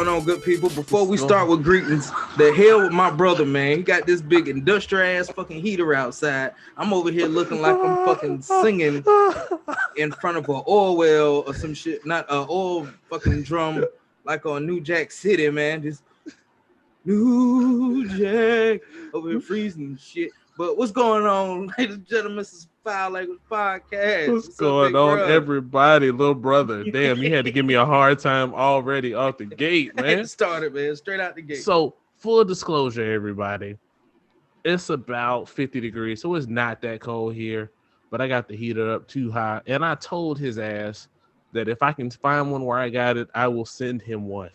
going on, good people? Before we start with greetings, the hell with my brother, man. He got this big industrial ass fucking heater outside. I'm over here looking like I'm fucking singing in front of an oil well or some shit. Not an oil fucking drum like on New Jack City, man. Just New Jack over here freezing and shit. But what's going on, ladies and gentlemen? This is Fowl Language Podcast. What's going on, everybody? Little brother. Damn, you had to give me a hard time already off the gate, man. It started, man. Straight out the gate. So, full disclosure, everybody. It's about 50 degrees, so it's not that cold here. But I got the heater up too high. And I told his ass that if I can find one where I got it, I will send him one.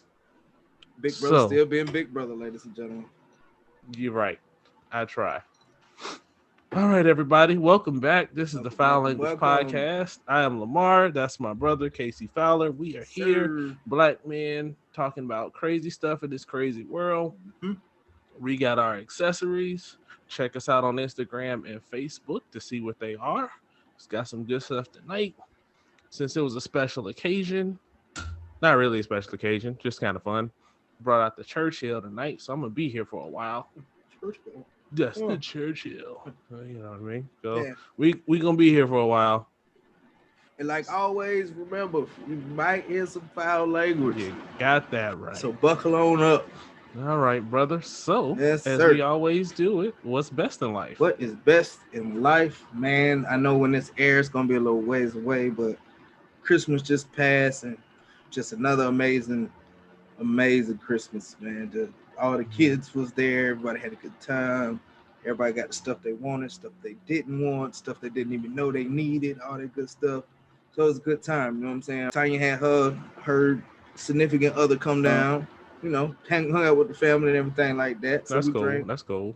Big brother still being big brother, ladies and gentlemen. You're right. I try. All right, everybody. Welcome back. This is the Fowl Language Podcast. I am Lamar. That's my brother, Casey Fowler. We are here, black men, talking about crazy stuff in this crazy world. Mm-hmm. We got our accessories. Check us out on Instagram and Facebook to see what they are. It's got some good stuff tonight. Since it was a special occasion, not really a special occasion, just kind of fun. Brought out the Churchill tonight, so I'm going to be here for a while. Churchill? Yes, the Churchill. You know what I mean? So yeah. we gonna be here for a while. And like always, remember, you might hear some foul language. You got that right. So buckle on up. All right, brother. So yes, as sir. We always do it, what's best in life? What is best in life, man? I know when this airs, it's gonna be a little ways away, but Christmas just passed, and just another amazing Christmas, man. All the kids was there. Everybody had a good time. Everybody got the stuff they wanted, stuff they didn't want, stuff they didn't even know they needed, all that good stuff. So it was a good time, you know what I'm saying? Tanya had her significant other come down, you know, hung out with the family and everything like that. So that's cool. That's cool.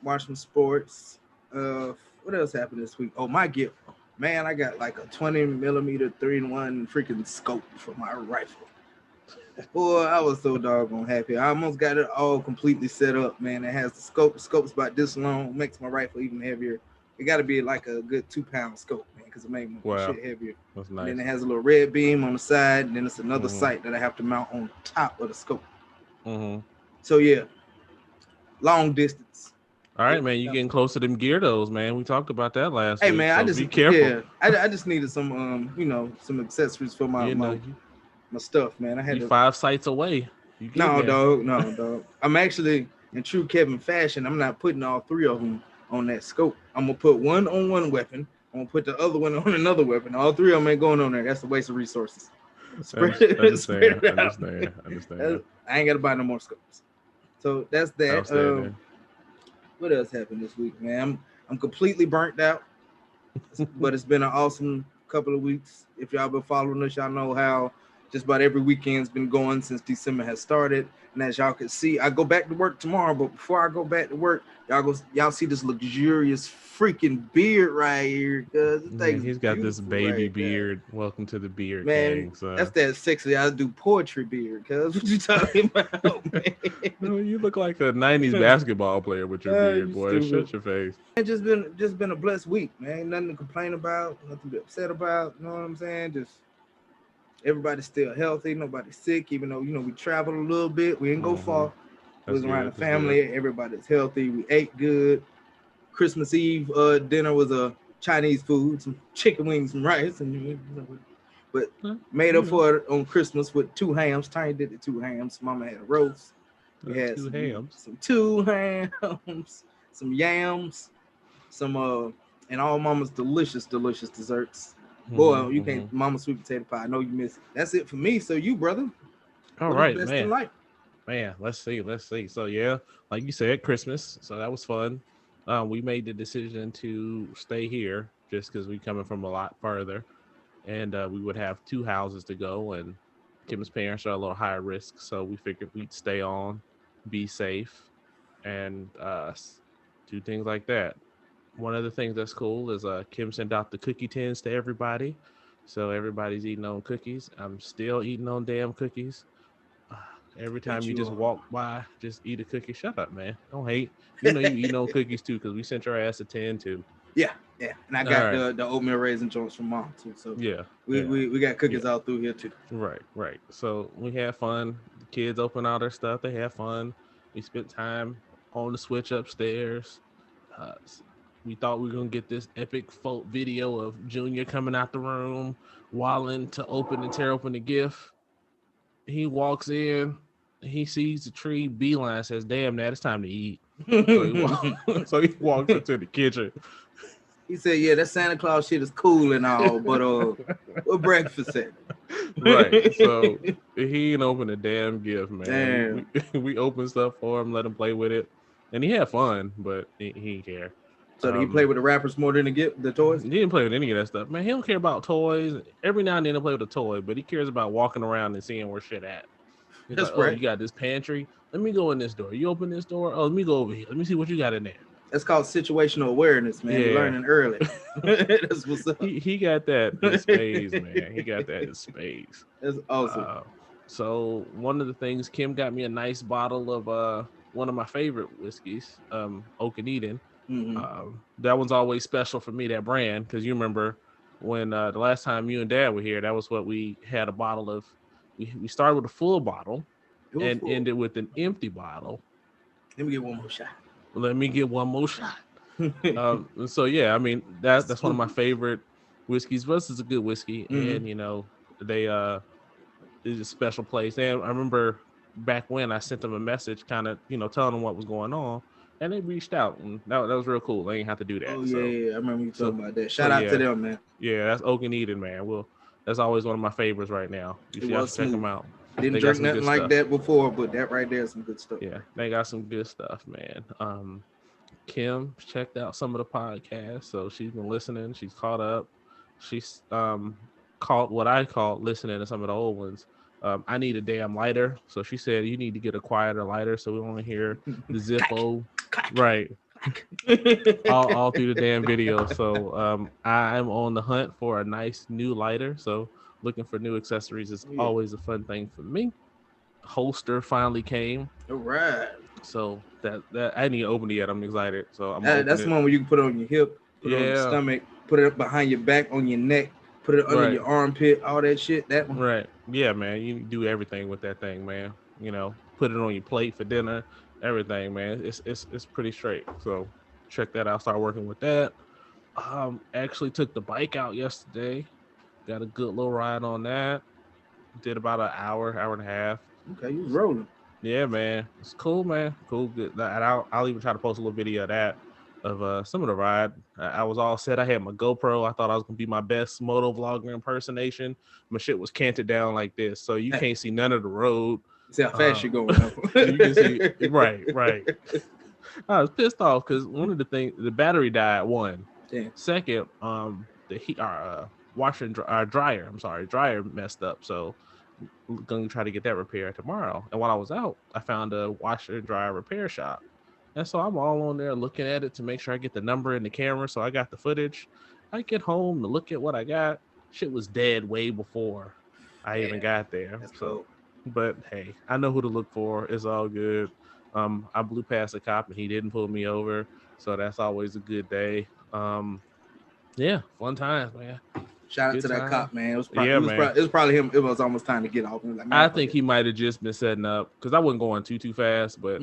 Watch some sports. What else happened this week? Oh, my gift. Man, I got like a 20 millimeter 3-in-1 freaking scope for my rifle. Boy, I was so doggone happy. I almost got it all completely set up, man. It has the scope. The scope's about this long. Makes my rifle even heavier. It got to be like a good 2-pound scope, man, because it makes my shit heavier. That's nice. And then it has a little red beam on the side, and then it's another sight that I have to mount on top of the scope. Mm-hmm. So, yeah, long distance. All right, man. You getting close to them Geardos, man. We talked about that last week. Hey, man, so I just be careful. Yeah, I just needed some, some accessories for my stuff, man. I had 5 sites away. No, dog. I'm actually in true Kevin fashion. I'm not putting all 3 of them on that scope. I'm gonna put one on one weapon. I'm gonna put the other one on another weapon. All 3 of them ain't going on there. That's a waste of resources. Spread it out. Understand. I ain't gotta buy no more scopes. So that's that. What else happened this week, man? I'm completely burnt out, but it's been an awesome couple of weeks. If y'all been following us, y'all know how just about every weekend's been going since December has started. And as y'all can see, I go back to work tomorrow, but before I go back to work, y'all see this luxurious freaking beard right here. He's got this baby beard. Welcome to the beard gang, son. That's that sexy. I do poetry beard, cuz. What you talking about, man? No, you look like a 90s basketball player with your beard, boy. Shut your face. It's just been a blessed week, man. Nothing to complain about, nothing to be upset about. You know what I'm saying? Just everybody's still healthy. Nobody's sick, even though, we traveled a little bit. We didn't go far. We was around the family. Everybody's healthy. We ate good. Christmas Eve dinner was a Chinese food, some chicken wings, some rice, but made up for it on Christmas with 2 hams. Tiny did the 2 hams. Mama had a roast. We had some 2 hams, some yams, some and all Mama's delicious desserts. Boy, you can't. Mama's sweet potato pie. I know you miss it. That's it for me. So you, brother. All right, man. Man, let's see. So yeah, like you said, Christmas. So that was fun. We made the decision to stay here just because we coming from a lot further, and we would have 2 houses to go. And Kim's parents are a little higher risk, so we figured we'd stay on, be safe, and do things like that. One of the things that's cool is Kim sent out the cookie tins to everybody. So everybody's eating on cookies. I'm still eating on damn cookies. Every time you just walk by, just eat a cookie. Shut up, man. Don't hate. You know you eat on cookies too, because we sent your ass a 10 too. Yeah. And I got the oatmeal raisin joints from Mom too. So we got cookies all through here too. Right. So we had fun. The kids open all their stuff. They have fun. We spent time on the switch upstairs. We thought we were going to get this epic folk video of Junior coming out the room, walling to open and tear open the gift. He walks in. He sees the tree. Beeline says, "Damn, Dad, it's time to eat." So he walks into the kitchen. He said, "Yeah, that Santa Claus shit is cool and all, but what breakfast at?" Right. So he didn't open a damn gift, man. We opened stuff for him, let him play with it, and he had fun, but he didn't care. So did he play with the wrappers more than the toys? He didn't play with any of that stuff, man. He don't care about toys. Every now and then he'll play with a toy, but he cares about walking around and seeing where shit at. He's That's like, right. You got this pantry. Let me go in this door. You open this door. Oh, let me go over here. Let me see what you got in there. That's called situational awareness, man. You're learning early. That's what's up. He got that in spades, man. He got that in spades. That's awesome. So one of the things, Kim got me a nice bottle of one of my favorite whiskeys, Oak and Eden. Mm-hmm. That one's always special for me, that brand, because you remember when the last time you and Dad were here, that was what we had a bottle of. We started with a full bottle and ended with an empty bottle. Let me get one more shot. So yeah, I mean that's one of my favorite whiskeys. Russ is a good whiskey, and they is a special place. And I remember back when I sent them a message, kind of telling them what was going on, and they reached out, and that was real cool. They didn't have to do that. Oh yeah, I remember you talking about that. Shout out to them, man. Yeah, that's Oak and Eden, man. Well, that's always one of my favorites right now. You should have to check them out. Didn't drink nothing like that before, but that right there is some good stuff. Yeah, they got some good stuff, man. Kim checked out some of the podcasts, so she's been listening. She's caught up. She's called what I call listening to some of the old ones. I need a damn lighter, so she said you need to get a quieter lighter, so we want to hear the Zippo, right? all through the damn video. So I'm on the hunt for a nice new lighter. So looking for new accessories is always a fun thing for me. Holster finally came. All right. So that I need to open it yet. I'm excited. So that's the one where you can put it on your hip, put it on your stomach, put it up behind your back, on your neck, put it under your armpit, all that shit. That one. Right. Yeah, man. You do everything with that thing, man. Put it on your plate for dinner, everything, man. It's pretty straight. So check that out. Start working with that. Actually took the bike out yesterday. Got a good little ride on that. Did about an hour and a half. Okay, you was rolling. Yeah, man. It's cool, man. Cool, good. And I'll even try to post a little video of that, of some of the ride. I was all set. I had my GoPro. I thought I was gonna be my best moto vlogger impersonation. My shit was canted down like this, so you can't see none of the road. See how fast you're going. You can see, right. I was pissed off because one of the things, the battery died. One. Damn. Second, the heat, washer and dryer messed up. So I'm gonna try to get that repaired tomorrow. And while I was out, I found a washer and dryer repair shop. And so I'm all on there looking at it to make sure I get the number in the camera. So I got the footage. I get home to look at what I got. Shit was dead way before I even got there. That's cool. But hey, I know who to look for. It's all good. I blew past a cop and he didn't pull me over. So that's always a good day. Yeah, fun times, man. Shout out to that cop, man. It was probably him. It was almost time to get off. Like, I think he might have just been setting up because I wasn't going too fast. But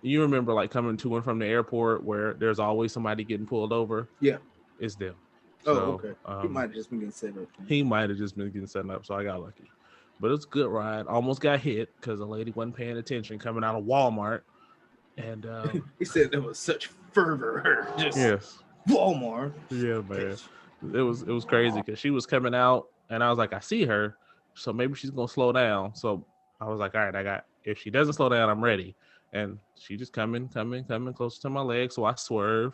you remember like coming to and from the airport where there's always somebody getting pulled over? Yeah. It's them. Oh, okay. He might have just been getting set up. So I got lucky. But it's a good ride. Almost got hit because a lady wasn't paying attention coming out of Walmart. And he said there was such fervor. Yes. Walmart. Yeah, man. It was crazy because she was coming out and I was like, I see her, so maybe she's gonna slow down. So I was like, all right, if she doesn't slow down, I'm ready. And she just coming closer to my leg. So I swerve,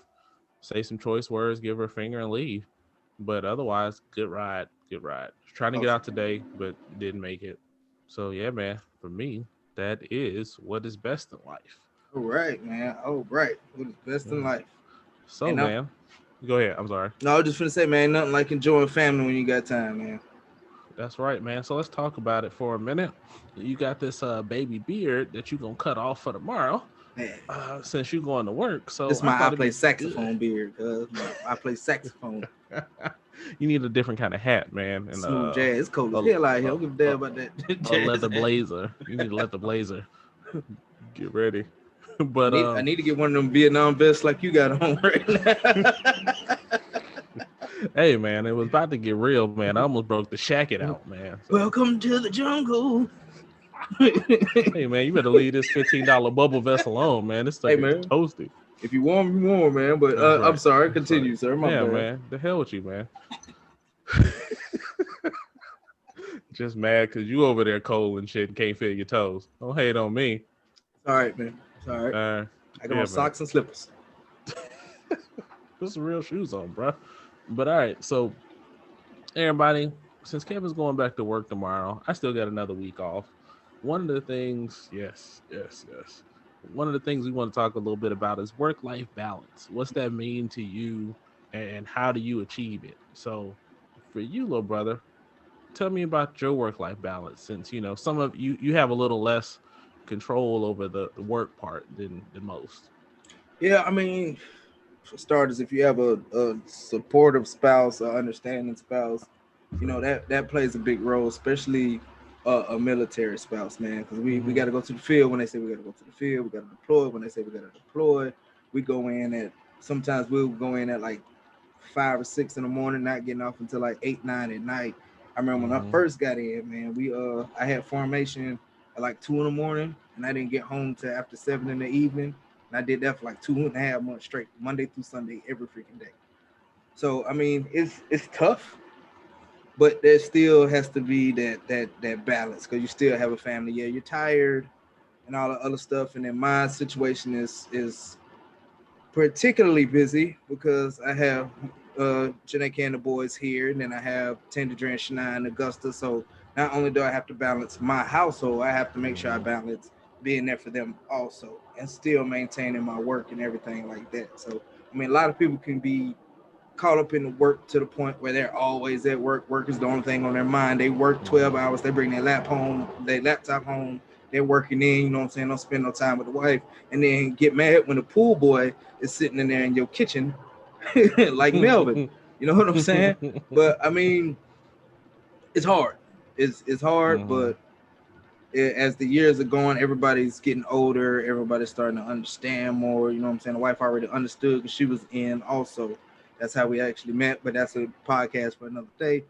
say some choice words, give her a finger and leave. But otherwise, good ride. Trying to get out today, but didn't make it. So yeah, man, for me, that is what is best in life. All right, man. All right. What is best in life? So, man, go ahead. I'm sorry. No, I was just going to say, man, nothing like enjoying family when you got time, man. That's right, man. So let's talk about it for a minute. You got this baby beard that you're going to cut off for tomorrow. Since you're going to work. So it's my I play saxophone beard, cuz I play saxophone. You need a different kind of hat, man. And smooth jazz. It's cold as hell out here. I don't give a damn about that. A leather blazer. You need to let the blazer. Get ready. But I need to get one of them Vietnam vests like you got on right now. Hey man, it was about to get real, man. I almost broke the shacket out, man. So. Welcome to the jungle. Hey man, you better leave this $15 bubble vest alone, man. This stuff is toasty. If you warm, you warm, man. But right. I'm sorry. Continue, sir. My bad. Man. The hell with you, man. Just mad because you over there cold and shit and can't feel your toes. Don't hate on me. It's all right, man. It's all right. I got on socks and slippers. Put some real shoes on, bro. But all right, so everybody, since Kevin's going back to work tomorrow, I still got another week off. One of the things, yes. One of the things we want to talk a little bit about is work-life balance. What's that mean to you, and how do you achieve it? So, for you, little brother, tell me about your work-life balance. Since some of you have a little less control over the work part than most. Yeah, I mean, for starters, if you have a supportive spouse, an understanding spouse, that plays a big role, especially a military spouse, man, because we got to go to the field when they say we got to go to the field. We got to deploy when they say we got to deploy. We go in sometimes we'll go in at like 5 or 6 in the morning, not getting off until like 8, 9 at night. I remember when I first got in, man, I had formation at like 2 in the morning, and I didn't get home till after 7 in the evening. And I did that for like 2.5 months straight, Monday through Sunday, every freaking day. So, I mean, it's tough, but there still has to be that balance, because you still have a family. Yeah, you're tired and all the other stuff. And then my situation is particularly busy because I have Janeka and the boys here, and then I have Tendra and Shania and Augusta. So not only do I have to balance my household, I have to make sure I balance being there for them also, and still maintaining my work and everything like that. So, I mean, a lot of people can be caught up in the work to the point where they're always at work. Work is the only thing on their mind. They work 12 hours. They bring their laptop home. They're working in, you know what I'm saying? Don't spend no time with the wife, and then get mad when the pool boy is sitting in there in your kitchen like Melvin. You know what I'm saying? But I mean, it's hard. It's hard, but as the years are going, everybody's getting older. Everybody's starting to understand more. You know what I'm saying? The wife already understood because she was in also. That's how we actually met, but that's a podcast for another day.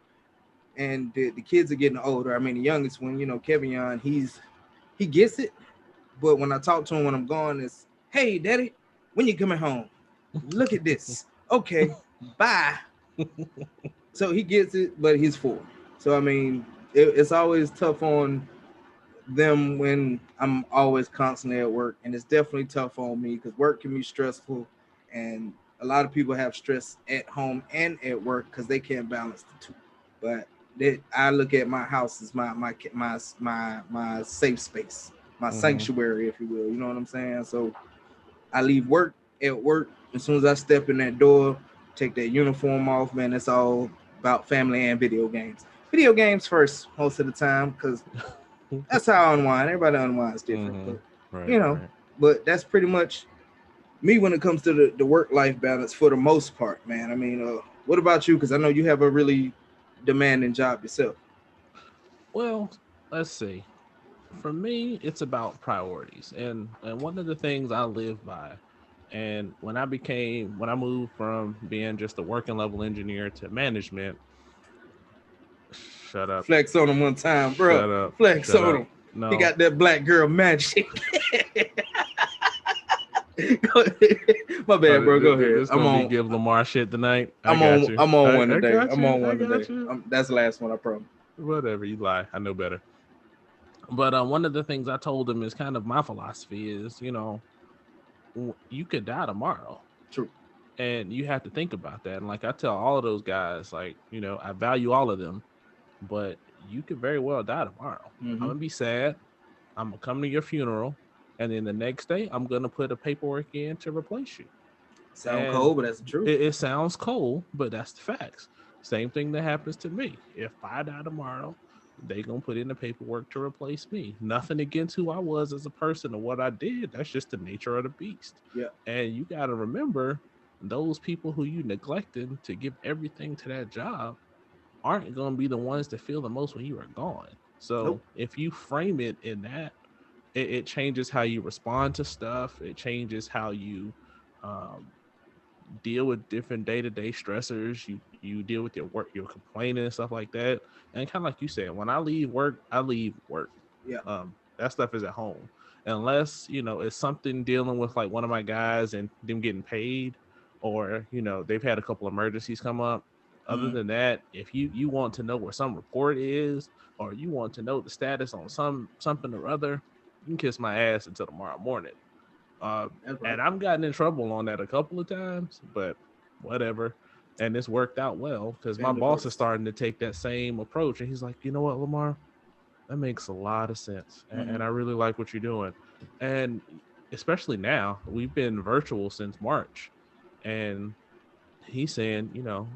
And the kids are getting older. I mean, the youngest one, Kevin, he gets it. But when I talk to him when I'm gone, it's, hey, daddy, when you coming home? Look at this. Okay, bye. So he gets it, but he's 4. So, I mean, it's always tough on them when I'm always constantly at work. And it's definitely tough on me because work can be stressful. And a lot of people have stress at home and at work because they can't balance the two. But I look at my house as my safe space, my sanctuary, if you will. You know what I'm saying? So I leave work at work. As soon as I step in that door, take that uniform off, man, it's all about family and video games. Video games first most of the time, because that's how I unwind. Everybody unwinds different. But, but that's pretty much me when it comes to the work-life balance for the most part, man. I mean, what about you? Because I know you have a really demanding job yourself. Well, let's see. For me, it's about priorities. And one of the things I live by, and when I moved from being just a working level engineer to management, shut up. Flex on him one time, bro. Shut up. Flex on him. No. He got that black girl magic. My bad, bro. Go ahead. I'm on. Give Lamar shit tonight. I'm on one today. I'm on one today. That's the last one, I promise. Whatever, you lie. I know better. But one of the things I told him is kind of my philosophy is, you could die tomorrow. True. And you have to think about that. And like I tell all of those guys, like, I value all of them, but you could very well die tomorrow. I'm gonna be sad. I'm gonna come to your funeral. And then the next day, I'm going to put a paperwork in to replace you. Sounds cold, but that's the truth. It sounds cold, but that's the facts. Same thing that happens to me. If I die tomorrow, they going to put in the paperwork to replace me. Nothing against who I was as a person or what I did. That's just the nature of the beast. Yeah. And you got to remember, those people who you neglected to give everything to that job aren't going to be the ones to feel the most when you are gone. So Nope. if you frame it in that, it changes how you respond to stuff. It changes how you um, deal with different day-to-day stressors. You deal with your work, your complaining and stuff like that. And kind of like you said, when I leave work, I leave work. Yeah. That stuff is at home, unless it's something dealing with like one of my guys and them getting paid, or they've had a couple emergencies come up. Other than that, if you want to know where some report is, or you want to know the status on something or other, you can kiss my ass until tomorrow morning. Right. And I've gotten in trouble on that a couple of times, but whatever. And it's worked out well because my boss is starting to take that same approach. And he's like, you know what, Lamar, that makes a lot of sense. And I really like what you're doing. And especially now, we've been virtual since March. And he's saying,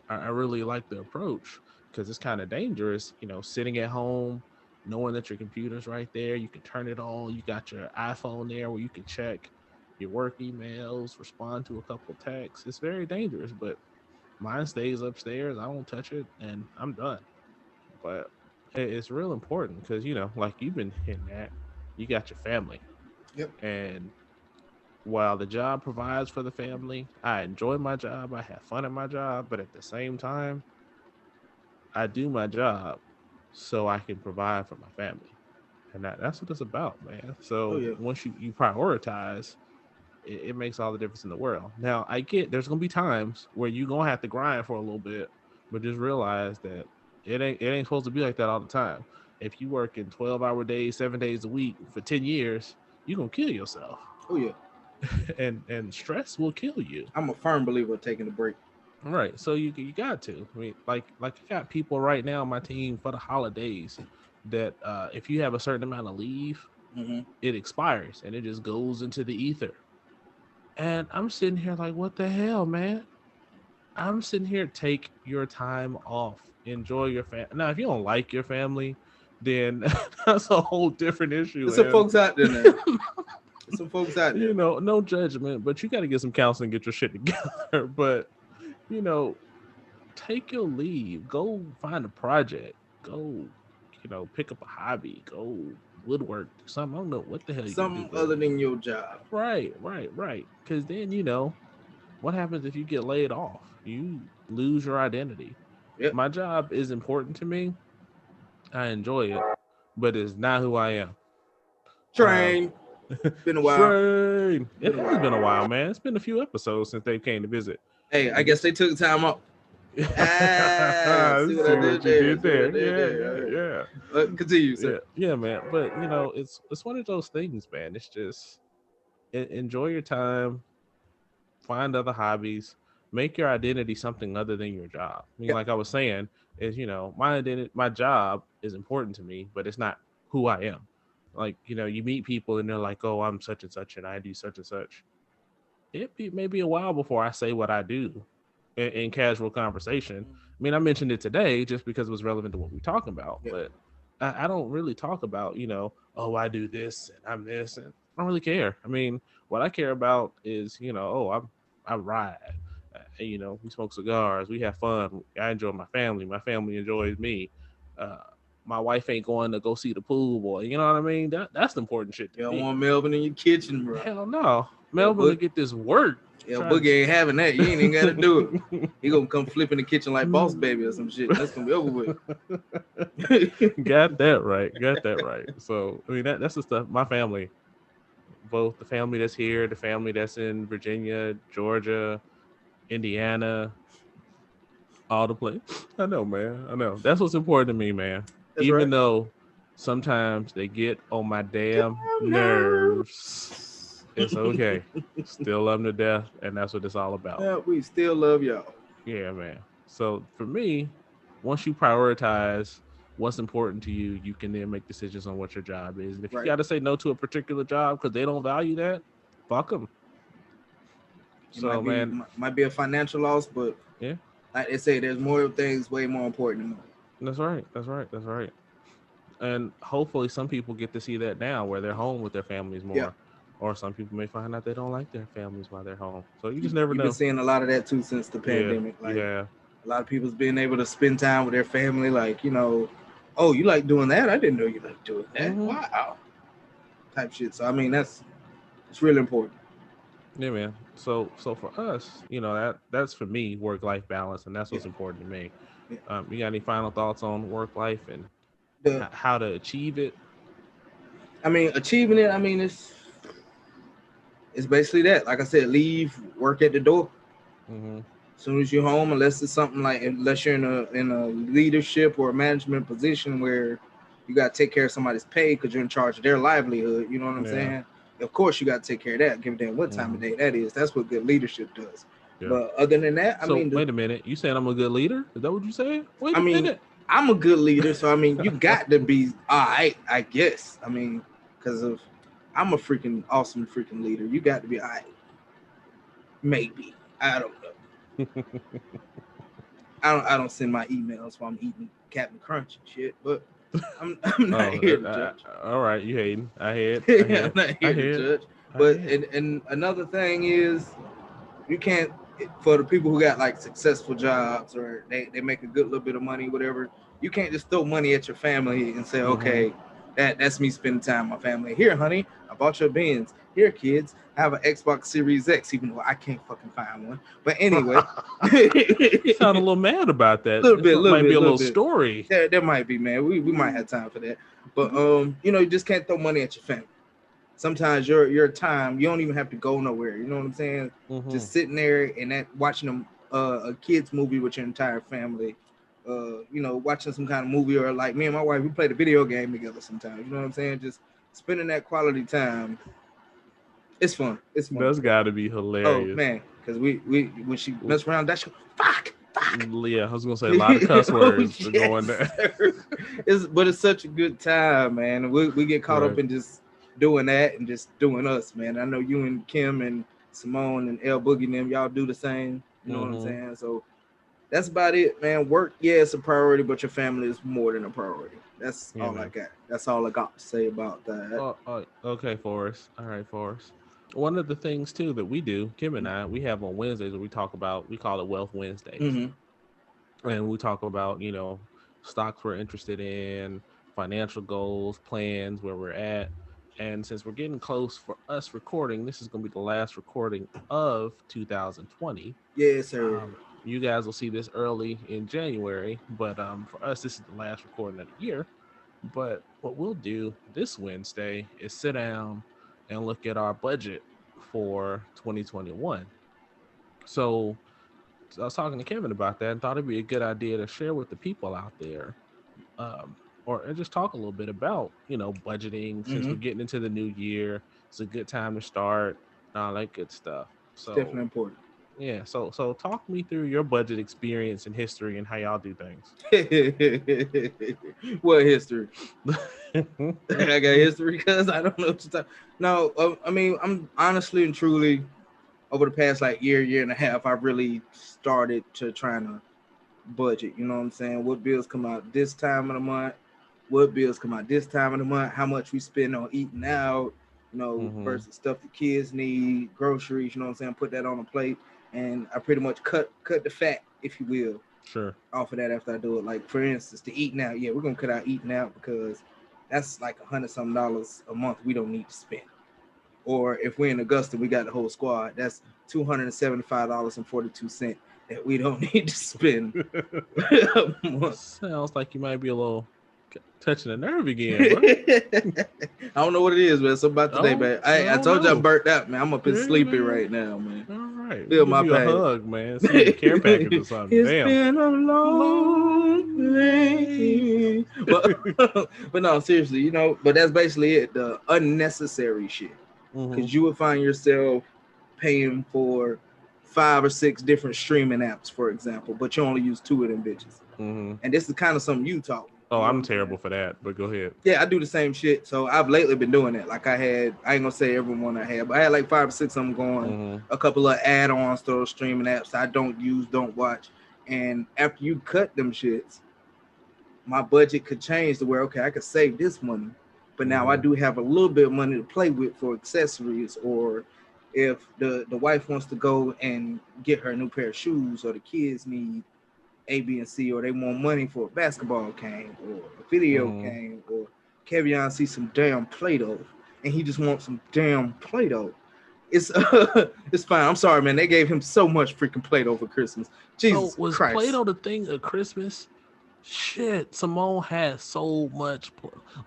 I really like the approach because it's kind of dangerous, sitting at home, knowing that your computer's right there. You can turn it on. You got your iPhone there where you can check your work emails, respond to a couple texts. It's very dangerous, but mine stays upstairs. I don't touch it, and I'm done. But it's real important because, like you've been hitting that, you got your family. Yep. And while the job provides for the family, I enjoy my job. I have fun at my job, but at the same time, I do my job so I can provide for my family. And that's what it's about, man. So once you prioritize, it makes all the difference in the world. Now, I get there's going to be times where you're going to have to grind for a little bit, but just realize that it ain't supposed to be like that all the time. If you work in 12-hour days, 7 days a week for 10 years, you're going to kill yourself. Oh, yeah. and stress will kill you. I'm a firm believer of taking a break. Right. So you got to. I mean, like I got people right now on my team for the holidays that if you have a certain amount of leave, it expires and it just goes into the ether. And I'm sitting here like, what the hell, man? I'm sitting here, take your time off. Enjoy your family. Now, if you don't like your family, then that's a whole different issue. There's some folks out there now. Some folks out there. No judgment, but you got to get some counseling, get your shit together. But, take your leave. Go find a project. Go, pick up a hobby. Go woodwork. Something. I don't know what the hell you something do, other than your job. Right. Because then, what happens if you get laid off? You lose your identity. Yep. My job is important to me. I enjoy it, but it's not who I am. Train. Been a while. Train. It has been a while, man. It's been a few episodes since they came to visit. Hey, I guess they took time up. See what I did there. Yeah. Continue, sir. Yeah, man. But it's one of those things, man. It's just enjoy your time, find other hobbies, make your identity something other than your job. I mean, like I was saying, is my identity, my job is important to me, but it's not who I am. Like, you meet people and they're like, oh, I'm such and such and I do such and such. It may be a while before I say what I do in casual conversation. I mean, I mentioned it today just because it was relevant to what we're talking about, but I don't really talk about, oh, I do this and I'm this, and I don't really care. I mean, what I care about is, I ride, we smoke cigars, we have fun. I enjoy my family enjoys me. My wife ain't going to go see the pool boy. You know what I mean? That's the important shit to me. You don't want Melvin in your kitchen, bro. Hell no. Melvin to get this work. Yeah, Boogie ain't having that. You ain't even got to do it. He gonna come flip in the kitchen like Boss Baby or some shit. That's gonna be over with. Got that right. So, I mean, that's the stuff. My family, both the family that's here, the family that's in Virginia, Georgia, Indiana, all the place. I know, man. I know. That's what's important to me, man. That's even though sometimes they get on my damn nerves, it's okay. Still love them to death, and that's what it's all about. Yeah, we still love y'all. Yeah, man. So for me, once you prioritize what's important to you, you can then make decisions on what your job is. And if you got to say no to a particular job because they don't value that, fuck them. So, might be a financial loss, but like they say, there's more things way more important than money. That's right. And hopefully some people get to see that now where they're home with their families more. or some people may find out they don't like their families while they're home. So you just never You've know. been seeing a lot of that too since the pandemic. Like a lot of people's been able to spend time with their family. Like, oh, you like doing that? I didn't know you like doing that. Mm-hmm. Wow. Type shit. So I mean, it's really important. Yeah, man. So for us, that's for me, work-life balance, and that's what's important to me. Yeah. You got any final thoughts on work life and how to achieve it? I mean, achieving it. I mean, it's basically that. Like I said, leave work at the door. Mm-hmm. As soon as you're home, unless it's something like, unless you're in a leadership or a management position where you got to take care of somebody's pay because you're in charge of their livelihood. You know what I'm saying? Of course, you got to take care of that. Give a damn what time of day that is. That's what good leadership does. Yeah. But other than that, I mean, wait a minute. You saying I'm a good leader? Is that what you saying? Wait a minute. I'm a good leader, so I mean, you got to be all right, I guess. I mean, because I'm a freaking awesome freaking leader. You got to be all right. Maybe. I don't know. I don't send my emails while I'm eating Captain Crunch and shit, but I'm not here to judge. All right, you hating. I heard. I'm not here to judge. But and another thing is, you can't, for the people who got like successful jobs or they make a good little bit of money, whatever, you can't just throw money at your family and say, okay, that's me spending time with my family. Here, honey, I bought your Benz. Here, kids, I have an Xbox Series X, even though I can't fucking find one. But anyway. You sound a little mad about that. Might be a little story. There might be, man. We might have time for that. But, you just can't throw money at your family. Sometimes your time, you don't even have to go nowhere. You know what I'm saying? Mm-hmm. Just sitting there and watching a kids movie with your entire family. Watching some kind of movie, or like me and my wife, we played a video game together sometimes. You know what I'm saying? Just spending that quality time. It's fun. It's fun. That's got to be hilarious. Oh man, because we when she mess around, that's fuck. Yeah, I was gonna say a lot of cuss words going there. But it's such a good time, man. We get caught up in just doing that and just doing us, man. I know you and Kim and Simone and L Boogie and them, y'all do the same. You know what I'm saying? So that's about it, man. Work, it's a priority, but your family is more than a priority. That's all I got. That's all I got to say about that. Okay, Forrest. All right, Forrest. One of the things too that we do, Kim and I, we have on Wednesdays where we call it Wealth Wednesdays. Mm-hmm. And we talk about, stocks we're interested in, financial goals, plans, where we're at. And since we're getting close for us recording, this is going to be the last recording of 2020. Yes, sir. You guys will see this early in January, but for us, this is the last recording of the year. But what we'll do this Wednesday is sit down and look at our budget for 2021. So I was talking to Kevin about that and thought it'd be a good idea to share with the people out there, or just talk a little bit about, budgeting. Since we're getting into the new year, it's a good time to start, all that good stuff. So it's definitely important. Yeah, so talk me through your budget experience and history and how y'all do things. What history? I got history because I don't know what to talk. No, I mean, I'm honestly and truly, over the past year and a half, I've really started to trying to budget. You know what I'm saying? What bills come out this time of the month? What bills come out this time of the month? How much we spend on eating out? Versus stuff the kids need, groceries. You know what I'm saying? Put that on a plate. And I pretty much cut the fat, if you will, sure, off of that after I do it. Like, for instance, the eating out. Yeah, we're going to cut out eating out because that's like $100-something a month we don't need to spend. Or if we're in Augusta, we got the whole squad. That's $275.42 that we don't need to spend a month. Sounds like you might be a little touching a nerve again, bro. I don't know what it is, man. Something about today, man. I told you I'm burnt out, man. I'm up and sleepy right now, man. All right. Feel my pain. A hug, man. See a care package or something. It's been a long day. But no, seriously, but that's basically it. The unnecessary shit. Because you would find yourself paying for 5 or 6 different streaming apps, for example, but you only use 2 of them bitches. And this is kind of something you taught me. Oh, I'm terrible for that, but go ahead. Yeah, I do the same shit. So I've lately been doing that. Like I ain't gonna say every one I had, but I had 5 or 6 of them going. A couple of add-ons to those streaming apps I don't use, don't watch. And after you cut them shits, my budget could change to where, okay, I could save this money But now I do have a little bit of money to play with for accessories, or if the wife wants to go and get her a new pair of shoes, or the kids need A, B, and C, or they want money for a basketball game or a video game, or Kevion sees some damn Play-Doh and he just wants some damn Play-Doh. It's it's fine. I'm sorry, man. They gave him so much freaking Play-Doh for Christmas. Jesus so was Christ. Play-Doh the thing at Christmas? Shit, Simone had so much,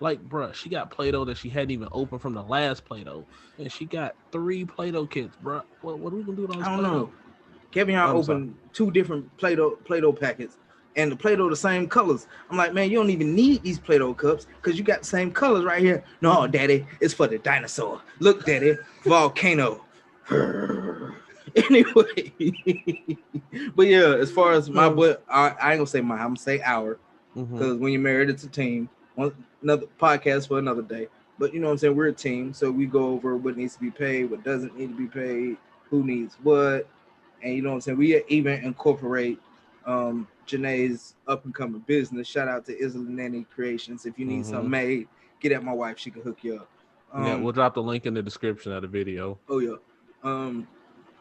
like, bruh, she got Play-Doh that she hadn't even opened from the last Play-Doh, and she got 3 Play-Doh kits, bruh. What are we gonna do with all this Play-Doh? Know. Kevion opened 2 different Play-Doh packets, and the Play-Doh the same colors. I'm like, man, you don't even need these Play-Doh cups because you got the same colors right here. No, Daddy, it's for the dinosaur. Look, Daddy, volcano. Anyway, but yeah, as far as my but I ain't gonna say my, I'm gonna say our, because when you're married, it's a team. Another podcast for another day. But you know what I'm saying? We're a team, so we go over what needs to be paid, what doesn't need to be paid, who needs what, and you know what I'm saying? We even incorporate Janae's up and coming business. Shout out to Isla Nanny Creations. If you need something made, get at my wife; she can hook you up. Yeah, we'll drop the link in the description of the video. Oh yeah.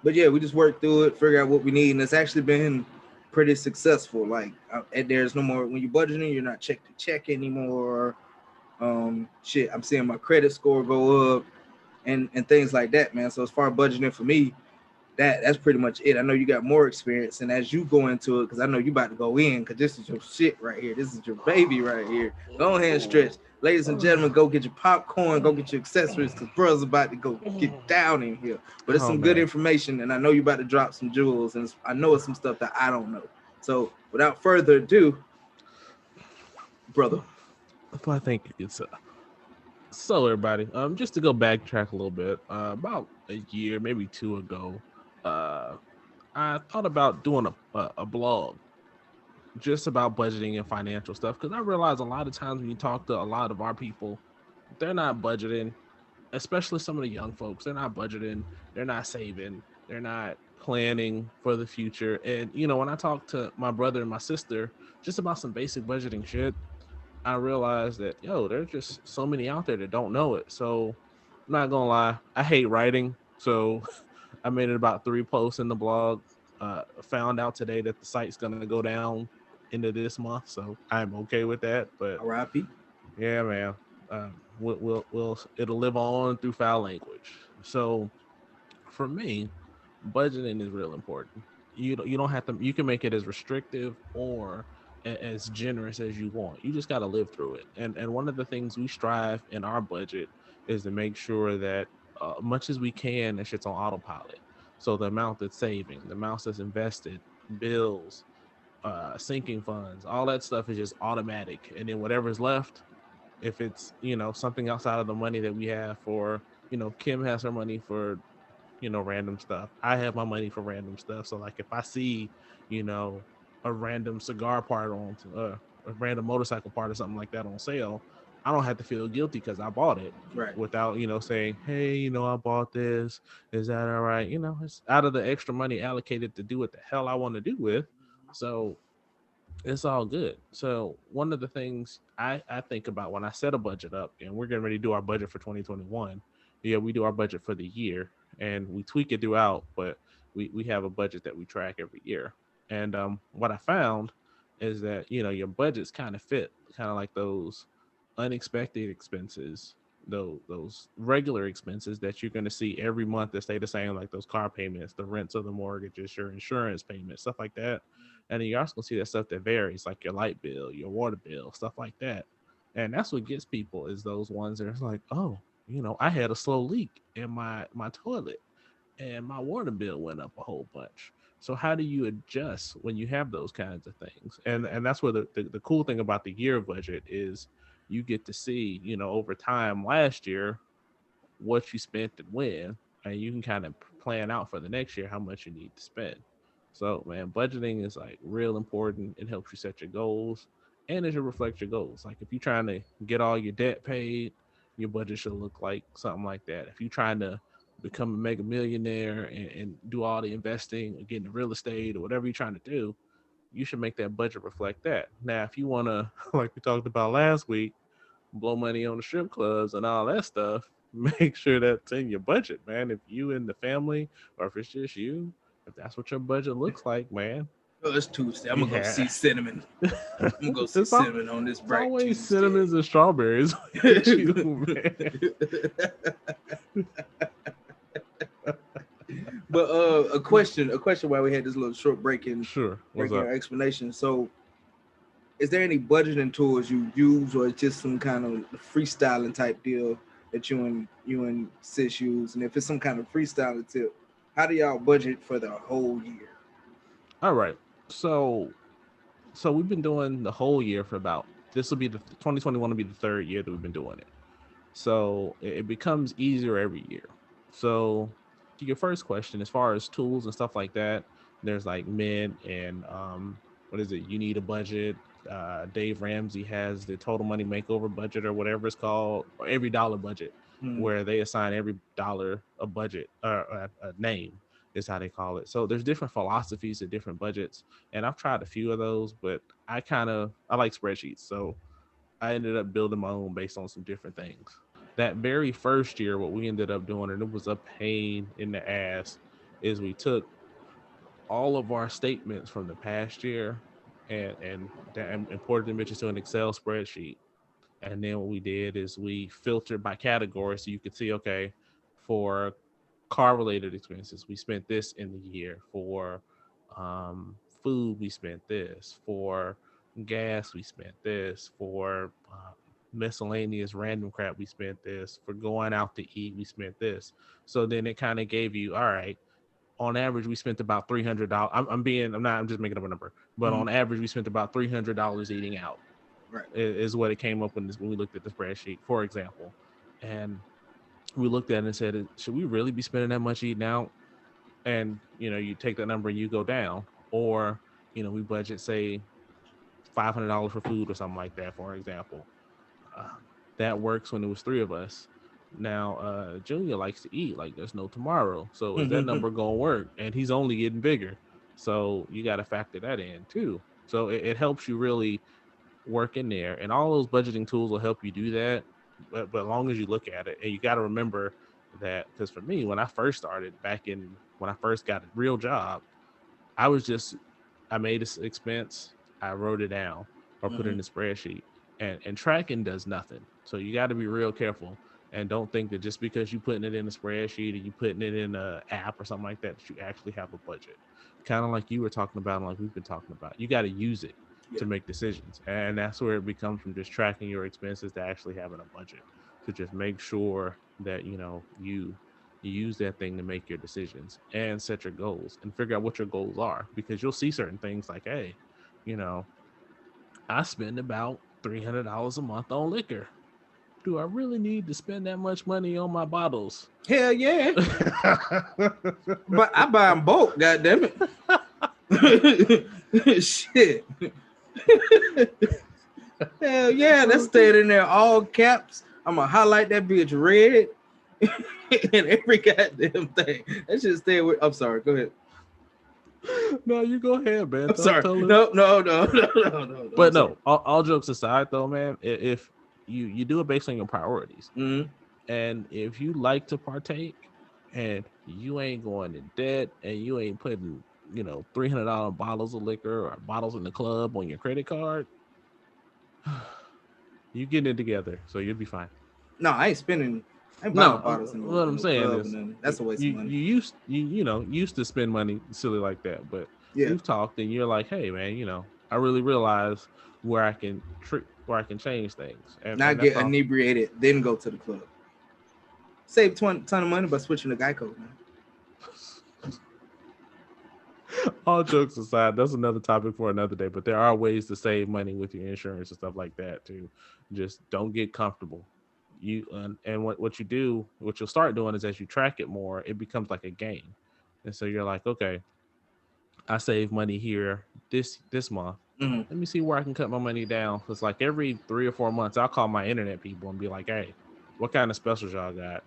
But yeah, we just work through it, figure out what we need, and it's actually been pretty successful. Like, there's no more, when you're budgeting, you're not check to check anymore. I'm seeing my credit score go up and things like that, man. So as far as budgeting for me, that's pretty much it. I know you got more experience, and as you go into it, because I know you about to go in, because this is your shit right here. This is your baby right here. Go ahead and stretch. Ladies and gentlemen, go get your popcorn, go get your accessories, because brother's about to go get down in here. But it's some good information, and I know you about to drop some jewels, and I know it's some stuff that I don't know. So without further ado, brother. I think it's so everybody, just to go backtrack a little bit, about a year, maybe 2 ago, I thought about doing a blog just about budgeting and financial stuff, because I realize a lot of times when you talk to a lot of our people, they're not budgeting, especially some of the young folks. They're not budgeting, they're not saving, they're not planning for the future. And you know, when I talk to my brother and my sister just about some basic budgeting shit, I realized that there's just so many out there that don't know it. So I'm not gonna lie, I hate writing, so I made it about 3 posts in the blog. Found out today that the site's gonna go down into this month, so I'm okay with that. But R.I.P. Yeah, man. We'll it'll live on through Fowl Language. So for me, budgeting is real important. You don't have to. You can make it as restrictive or as generous as you want. You just got to live through it. And one of the things we strive in our budget is to make sure that much as we can, that shit's on autopilot. So the amount that's saving, the amount that's invested, bills, sinking funds, all that stuff is just automatic. And then whatever's left, if it's something outside of the money that we have for, Kim has her money for random stuff, I have my money for random stuff. So like if I see a random cigar part on a random motorcycle part or something like that on sale, I don't have to feel guilty because I bought it, right? Without saying, hey, I bought this, is that all right? It's out of the extra money allocated to do what the hell I want to do with, so it's all good. So one of the things I think about when I set a budget up, and we're getting ready to do our budget for 2021, we do our budget for the year and we tweak it throughout, but we have a budget that we track every year. And what I found is that your budgets kind of fit, kind of like those unexpected expenses, those regular expenses that you're going to see every month that stay the same, like those car payments, the rents of the mortgages, your insurance payments, stuff like that. And then you're also going to see that stuff that varies, like your light bill, your water bill, stuff like that. And that's what gets people, is those ones that are like, oh, I had a slow leak in my toilet and my water bill went up a whole bunch. So how do you adjust when you have those kinds of things? And that's where the cool thing about the year budget is, you get to see, over time last year, what you spent and when, and you can kind of plan out for the next year how much you need to spend. So man, budgeting is like real important. It helps you set your goals and it should reflect your goals. Like if you're trying to get all your debt paid, your budget should look like something like that. If you're trying to become a mega millionaire and do all the investing or get into real estate or whatever you're trying to do, you should make that budget reflect that. Now, if you want to, like we talked about last week, blow money on the strip clubs and all that stuff, make sure that's in your budget, man. If you and the family, or if it's just you, if that's what your budget looks like, man. Oh, it's Tuesday. I'm gonna go see Cinnamon. I'm gonna go see Cinnamon on this bright always Tuesday. Cinnamons and strawberries with you, man. But a question while we had this little short break in our explanation. So, is there any budgeting tools you use, or it's just some kind of freestyling type deal that you and sis use? And if it's some kind of freestyling tip, how do y'all budget for the whole year? All right. So we've been doing the whole year for this will be the 2021 will be the third year that we've been doing it. So it becomes easier every year. So to your first question, as far as tools and stuff like that, there's like Mint and what is it? You Need a Budget. Dave Ramsey has the Total Money Makeover budget or whatever it's called, or every dollar budget, where they assign every dollar a budget or a name is how they call it. So there's different philosophies of different budgets, and I've tried a few of those, but I like spreadsheets, so I ended up building my own based on some different things. That very first year, what we ended up doing, and it was a pain in the ass, is we took all of our statements from the past year and imported them into an Excel spreadsheet. And then what we did is we filtered by category, so you could see, okay, for car-related expenses, we spent this in the year. For food, we spent this. For gas, we spent this. For miscellaneous random crap, we spent this. For going out to eat, we spent this. So then it kind of gave you, all right, on average, we spent about $300. I'm just making up a number, but on average, we spent about $300 eating out. Right, is what it came up when we looked at the spreadsheet, for example. And we looked at it and said, should we really be spending that much eating out? And, you take that number and you go down. Or, we budget, say, $500 for food or something like that, for example. That works when it was three of us. Now, Junior likes to eat like there's no tomorrow. So is that number going to work? And he's only getting bigger. So you got to factor that in, too. So it helps you really work in there. And all those budgeting tools will help you do that. But as long as you look at it, and you got to remember that, because for me, when I first started when I first got a real job, I made this expense, I wrote it down or put it in a spreadsheet, and tracking does nothing. So you got to be real careful, and don't think that just because you're putting it in a spreadsheet and you putting it in an app or something like that, that you actually have a budget. Kind of like you were talking about, and like we've been talking about, you got to use it to make decisions. And that's where it becomes from just tracking your expenses to actually having a budget, to just make sure that you use that thing to make your decisions and set your goals and figure out what your goals are, because you'll see certain things like, hey, I spend about $300 a month on liquor. Do I really need to spend that much money on my bottles? Hell yeah. But I buy them bulk, goddammit. Shit. Hell yeah, that's staying in there all caps. I'm gonna highlight that bitch red and every goddamn thing. That should stay with. I'm sorry, go ahead. No, you go ahead, man. I'm sorry. No. But no, all jokes aside, though, man, if you do it based on your priorities, and if you like to partake, and you ain't going in debt, and you ain't putting $300 bottles of liquor or bottles in the club on your credit card, you getting it together, so you'll be fine. No, I ain't spending. Bottles in what I'm saying is that's a waste of money. You used to spend money silly like that, but we've talked, and you're like, hey man, I really realize where I can change things, and not get inebriated, then go to the club. Save ton of money by switching to Geico, man. All jokes aside, that's another topic for another day, but there are ways to save money with your insurance and stuff like that too. Just don't get comfortable. And what you'll start doing is, as you track it more, it becomes like a game. And so you're like, okay, I save money here this month. Let me see where I can cut my money down. It's like every 3 or 4 months, I'll call my internet people and be like, hey, what kind of specials y'all got?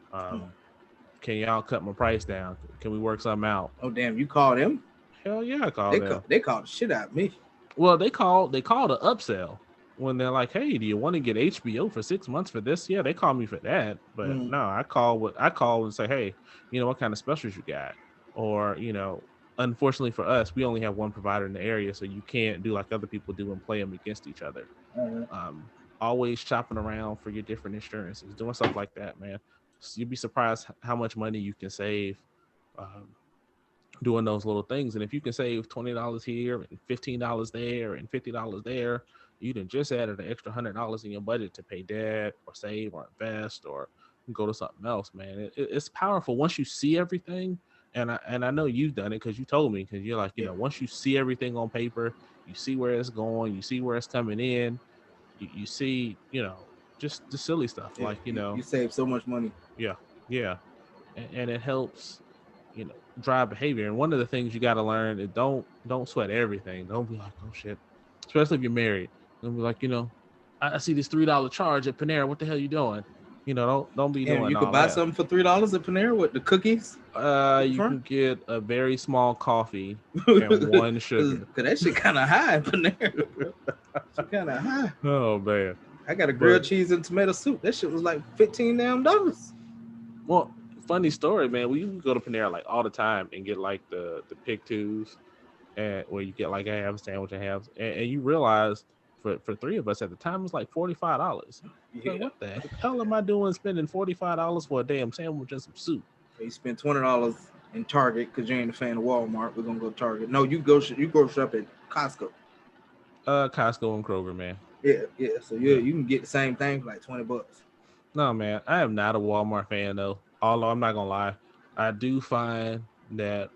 Can y'all cut my price down? Can we work something out? Oh, damn, you call them? Hell yeah, I called them. They called the shit out of me. Well, they called an upsell. when they're like, "Hey, do you want to get HBO for 6 months for this?" Yeah, they call me for that, but no, I call and say, "Hey, what kind of specials you got?" Or unfortunately for us, we only have one provider in the area, so you can't do like other people do and play them against each other. Always shopping around for your different insurances, doing stuff like that, man. So you'd be surprised how much money you can save doing those little things. And if you can save $20 here and $15 there and $50 there, you done just added an extra $100 in your budget to pay debt or save or invest or go to something else, man. It's powerful once you see everything. And I know you've done it because you told me, because you're like, once you see everything on paper, you see where it's going, you see where it's coming in, you see, just the silly stuff. Like, you save so much money. Yeah. And it helps, drive behavior. And one of the things you got to learn is don't sweat everything. Don't be like, oh shit, especially if you're married. Don't be like, I see this $3 charge at Panera. What the hell you doing? Don't be doing. You could buy something for $3 at Panera with the cookies. You can get a very small coffee and one sugar. Cause that shit kind of high at Panera. It's kind of high. Oh man, I got a grilled cheese and tomato soup. That shit was like $15 damn. Well, funny story, man. We used to go to Panera like all the time and get like the pick twos, and where you get like a half sandwich and half, and you realize for three of us at the time it was like $45. Yeah. Like, what the hell am I doing spending $45 for a damn sandwich and some soup? You spend $20 in Target because you ain't a fan of Walmart. We're gonna go to Target. No, you go shop at Costco. Costco and Kroger, man. Yeah. So you can get the same thing for like $20. No, man, I am not a Walmart fan though. Although I'm not gonna lie, I do find that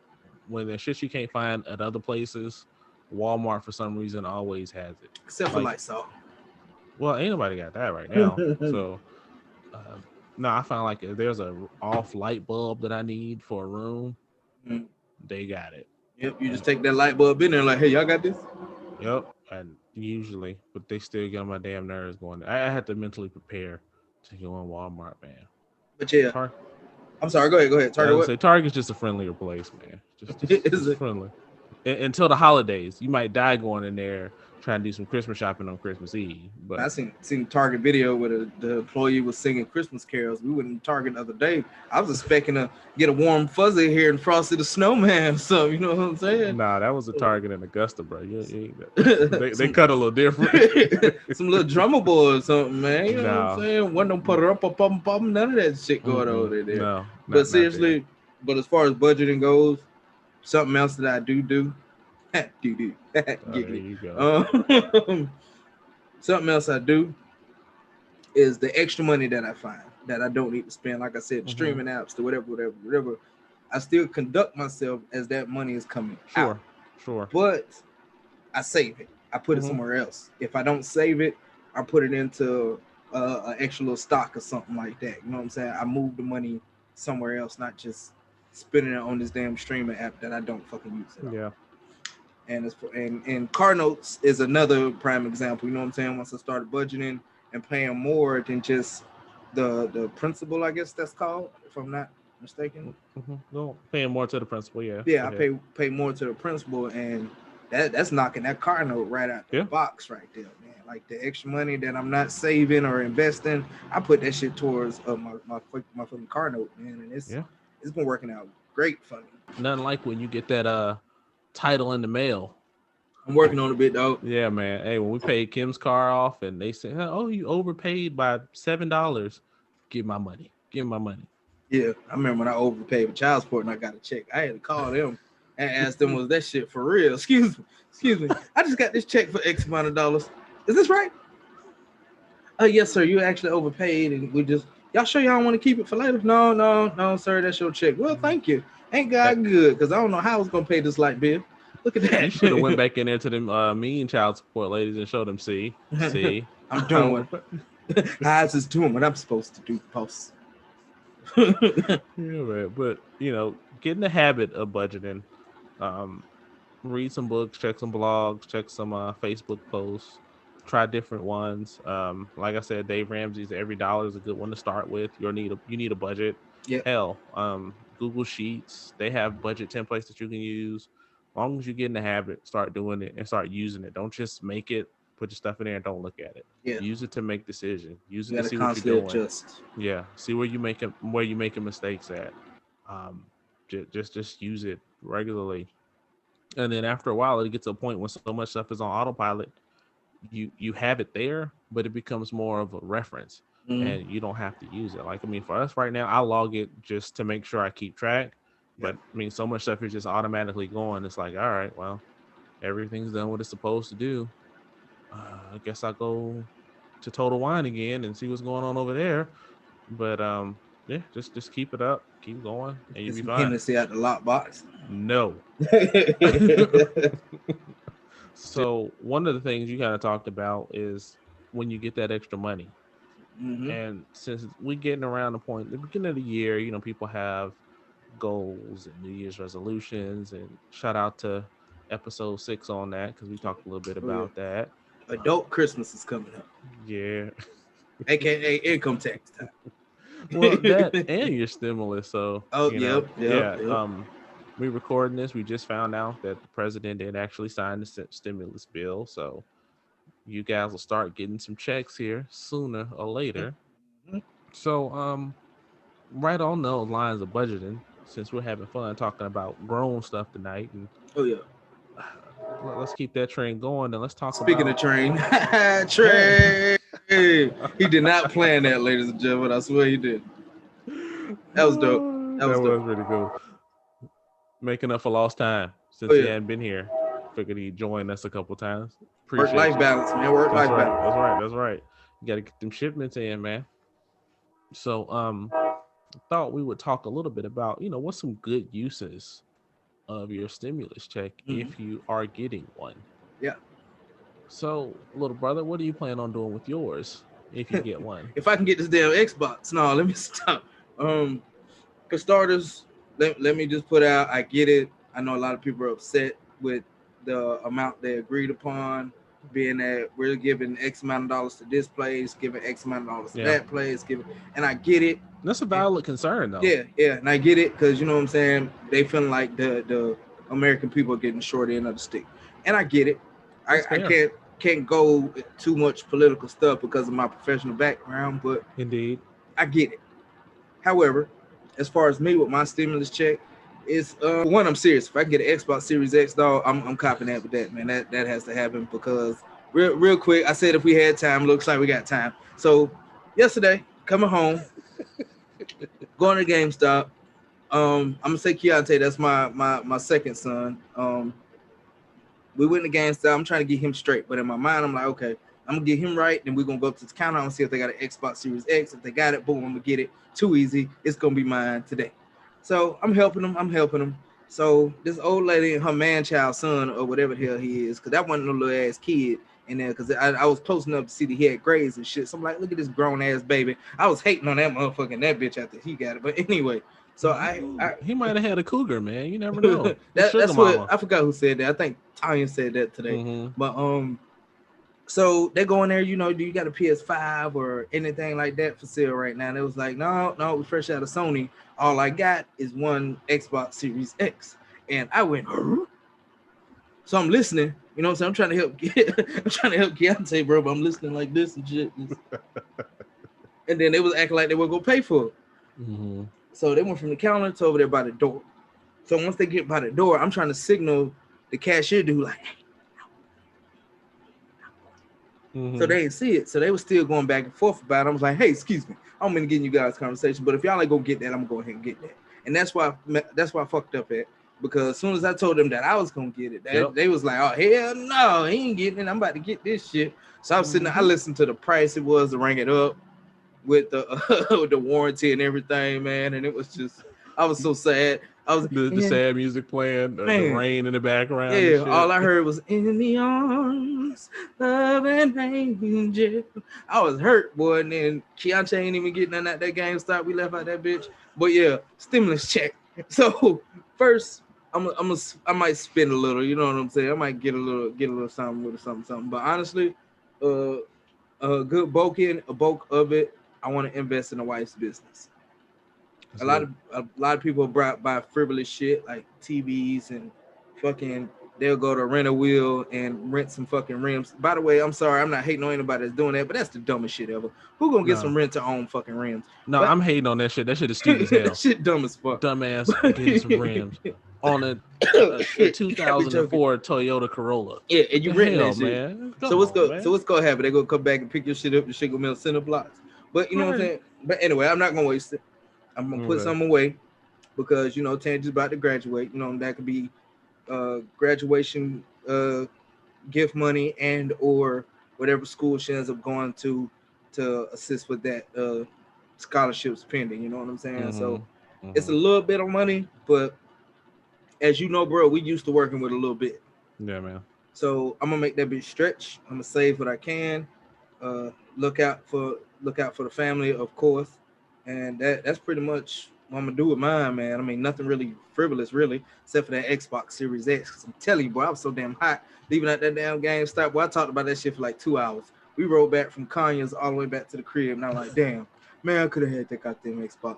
when there's shit you can't find at other places, Walmart for some reason always has it. Except for Lysol. Well, ain't nobody got that right now. So, no, I found like if there's a off light bulb that I need for a room, they got it. Yep, you just take that light bulb in there like, hey, y'all got this? Yep, and usually, but they still get on my damn nerves going. I had to mentally prepare to go in Walmart, man. But yeah, I'm sorry. Go ahead. Target's just a friendlier place, man. Just friendly. Until the holidays, you might die going in there trying to do some Christmas shopping on Christmas Eve. But I seen a Target video where the employee was singing Christmas carols. We went in Target the other day. I was expecting to get a warm fuzzy here and Frosty the Snowman. So you know what I'm saying? Nah, that was a Target in Augusta, bro. They cut a little different. Some little drummer boy or something, man. You know what I'm saying? One don't put her up, none of that shit going over there. No, but seriously, but as far as budgeting goes, something else that I do. There you go. Something else I do is the extra money that I find that I don't need to spend. Like I said, streaming apps to whatever. I still conduct myself as that money is coming out. Sure. But I save it. I put it somewhere else. If I don't save it, I put it into an extra little stock or something like that. You know what I'm saying? I move the money somewhere else, not just spending it on this damn streaming app that I don't fucking use at all. Yeah. And car notes is another prime example. You know what I'm saying? Once I started budgeting and paying more than just the principal, I guess that's called, if I'm not mistaken. No, paying more to the principal, yeah. Yeah, I pay more to the principal, and that's knocking that car note right out the box right there, man. Like the extra money that I'm not saving or investing, I put that shit towards my fucking car note, man. And it's been working out great for me. Nothing like when you get that title in the mail. I'm working on a bit though. Yeah, man. Hey, when we paid Kim's car off and they said, "Oh, you overpaid by $7," give my money. Yeah, I remember when I overpaid with child support and I got a check. I had to call them and ask them, was that shit for real? Excuse me. I just got this check for X amount of dollars. Is this right? Yes, sir. You actually overpaid, and y'all sure y'all want to keep it for later? No, sir. That's your check. Well, thank you. Ain't God good? Because I don't know how I was gonna pay this light bill. Look at that. You should have went back in there to them mean child support ladies and showed them, see, I'm doing what I just doing what I'm supposed to do, boss. Yeah, man. But get in the habit of budgeting. Read some books, check some blogs, check some Facebook posts, try different ones. Like I said, Dave Ramsey's every dollar is a good one to start with. You need a budget. Yeah. Hell, Google Sheets, they have budget templates that you can use. As long as you get in the habit, start doing it and start using it. Don't just make it put your stuff in there and don't look at it. Yeah. Use it to make decisions. Use it You to see gotta what you're doing. adjust. Yeah, see where you're making mistakes at. Just use it regularly, and then after a while, it gets to a point when so much stuff is on autopilot. You have it there, but it becomes more of a reference, and you don't have to use it. Like, I mean, for us right now, I log it just to make sure I keep track. But I mean, so much stuff is just automatically going. It's like, all right, well, everything's done what it's supposed to do. I guess I'll go to Total Wine again and see what's going on over there. But yeah, just keep it up, keep going, and you'll be fine. Hennessy out the lockbox. No. So one of the things you kind of talked about is when you get that extra money. And since we're getting around the point, the beginning of the year, you know, people have goals and New Year's resolutions, and shout out to episode 6 on that, because we talked a little bit about that. Adult Christmas is coming up. Yeah. AKA income tax time. Well, that and your stimulus. So yep. we recording this. We just found out that the president did actually sign the stimulus bill. So you guys will start getting some checks here sooner or later. So right on those lines of budgeting, since we're having fun talking about grown stuff tonight, and let's keep that train going, and let's talk Speaking of train. He did not plan that, ladies and gentlemen. I swear he did. That was dope. That was really cool. Making up for lost time since he hadn't been here. Figured he'd join us a couple times. Work-life balance, man. Work-life balance. That's right. You got to get them shipments in, man. So, I thought we would talk a little bit about, you know, what's some good uses of your stimulus check if you are getting one. Yeah. So, little brother, what do you plan on doing with yours if you get one? If I can get this damn Xbox. No, let me stop. For starters, let me just put out, I get it. I know a lot of people are upset with the amount they agreed upon, being that we're giving X amount of dollars to this place, giving X amount of dollars to that place, and I get it. That's a valid concern, though. Yeah, and I get it, because, you know what I'm saying, they feel like the American people are getting short end of the stick, and I get it. I can't go too much political stuff because of my professional background, but indeed, I get it. However, as far as me with my stimulus check, it's one, I'm serious. If I can get an Xbox Series X, dog, I'm copping that with that, man. That has to happen, because real quick, I said if we had time, looks like we got time. So yesterday, coming home, going to GameStop. I'm gonna say Keontae, that's my second son. We went to GameStop. I'm trying to get him straight, but in my mind, I'm like, okay, I'm gonna get him right, then we're gonna go up to the counter and see if they got an Xbox Series X. If they got it, boom, I'm gonna get it. Too easy. It's gonna be mine today. So I'm helping him. So this old lady and her man-child son, or whatever the hell he is, because that wasn't no little ass kid in there, because I was close enough to see that he had grades and shit. So I'm like, look at this grown ass baby. I was hating on that motherfucker and that bitch after he got it. But anyway, so he might have had a cougar, man. You never know. That's what I forgot who said that. I think Tanya said that today. But so they go in there, you know, do you got a PS5 or anything like that for sale right now? And it was like, no, we fresh out of Sony. All I got is one Xbox Series X. And I went, huh? So I'm listening, you know what I'm saying? I'm trying to help Keontae, bro, but I'm listening like this and shit. And then they was acting like they were gonna pay for it. So they went from the counter to over there by the door. So once they get by the door, I'm trying to signal the cashier dude like, hey. So they didn't see it. So they were still going back and forth about it. I was like, hey, excuse me. I'm gonna get you guys conversation, but if y'all ain't gonna get that, I'm gonna go ahead and get that. And that's why I fucked up at, because as soon as I told them that I was gonna get it, they was like, oh hell no, he ain't getting it. I'm about to get this shit. So I was sitting there, I listened to the price it was to ring it up with the with the warranty and everything, man. And it was just, I was so sad. I was the sad music playing, the rain in the background. Yeah, all I heard was in the arms of an angel. I was hurt, boy. And then Keontae ain't even getting none at that GameStop. We left out that bitch. But yeah, stimulus check. So first, I might spend a little. You know what I'm saying? I might get a little something with something. But honestly, a good bulk of it, I want to invest in a wife's business. A lot of people buy frivolous shit like TVs and fucking they'll go to rent a wheel and rent some fucking rims. By the way, I'm sorry, I'm not hating on anybody that's doing that, but that's the dumbest shit ever. Who gonna get some rent to own fucking rims? No, but, I'm hating on that shit. That shit is stupid as hell. That shit dumb as fuck. Dumbass getting some rims on a 2004 Toyota Corolla. Yeah, and you rent that shit. Man. So what's gonna happen? They're gonna come back and pick your shit up. The shit gonna be on center blocks. But you know what I'm saying? But anyway, I'm not gonna waste it. I'm gonna put some away because Tangi's about to graduate. That could be graduation gift money and or whatever school she ends up going to assist with that scholarships pending. You know what I'm saying? So it's a little bit of money, but as you know, bro, we used to working with a little bit. Yeah, man. So I'm gonna make that bitch stretch. I'm gonna save what I can. Look out for the family, of course, and that's pretty much what I'm gonna do with mine, man. I mean, nothing really frivolous, really, except for that Xbox Series X. Cause I'm telling you, boy, I was so damn hot leaving at that damn GameStop. Boy, I talked about that shit for like 2 hours. We rode back from Kanye's all the way back to the crib, and I'm like, damn, man, I could have had that goddamn Xbox.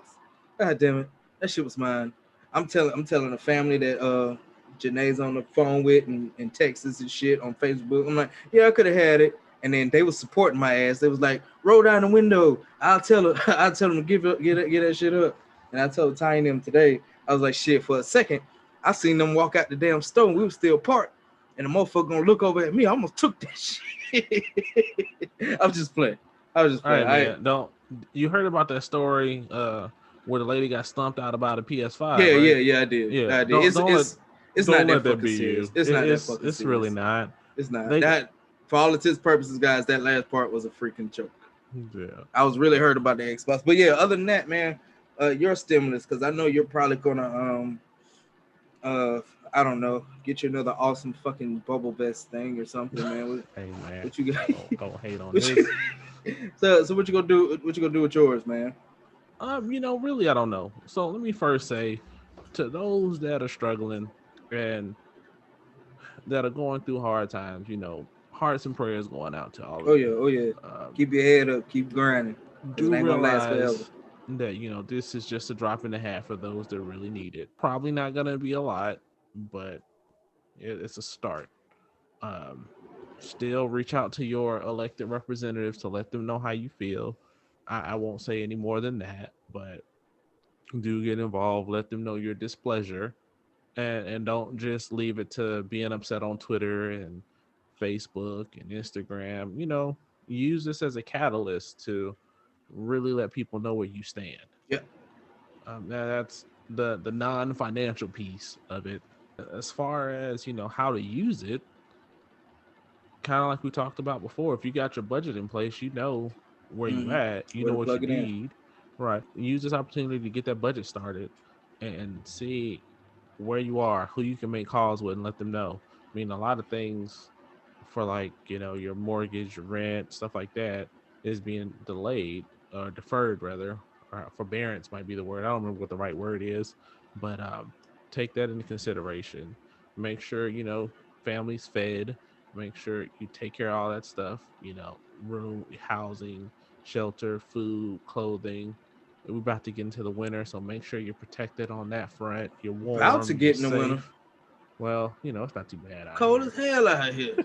God damn it, that shit was mine. I'm telling the family that Janae's on the phone with and Texas and shit on Facebook. I'm like, yeah, I could have had it. And then they was supporting my ass. They was like, roll down the window. I'll tell them to get that shit up. And I told Ty and them today, I was like, shit, for a second, I seen them walk out the damn store and we were still parked. And the motherfucker gonna look over at me. I almost took that shit. I was just playing. All right, man. You heard about that story where the lady got stumped out about a PS5? Yeah, I did. Yeah, I did. It's not that fucking serious. It's not that fucking serious. It's really not. It's not. That, for all intents and purposes, guys, that last part was a freaking joke. Yeah. I was really hurt about the Xbox. But yeah, other than that, man, your stimulus, because I know you're probably gonna I don't know, get you another awesome fucking bubble vest thing or something, man. Hey man, what you got? Don't hate on this. So what you gonna do? What you gonna do with yours, man? Really, I don't know. So let me first say, to those that are struggling and that are going through hard times, hearts and prayers going out to all of you. Oh yeah. Keep your head up, keep grinding. Do realize that this is just a drop in the hat for those that really need it. Probably not gonna be a lot, but it's a start. Still reach out to your elected representatives to let them know how you feel. I won't say any more than that, but do get involved. Let them know your displeasure, and don't just leave it to being upset on Twitter and Facebook and Instagram. Use this as a catalyst to really let people know where you stand. Yeah. That's the non-financial piece of it. As far as how to use it, kind of like we talked about before, if you got your budget in place, where you at, know what you need. Right. Use this opportunity to get that budget started and see where you are, who you can make calls with and let them know. I mean, a lot of things for your mortgage, your rent, stuff like that is being delayed or deferred rather, or forbearance might be the word. I don't remember what the right word is, but take that into consideration. Make sure, family's fed. Make sure you take care of all that stuff, room, housing, shelter, food, clothing. We're about to get into the winter, so make sure you're protected on that front. You're warm. About to get in the winter. Well, it's not too bad. Cold as hell out here.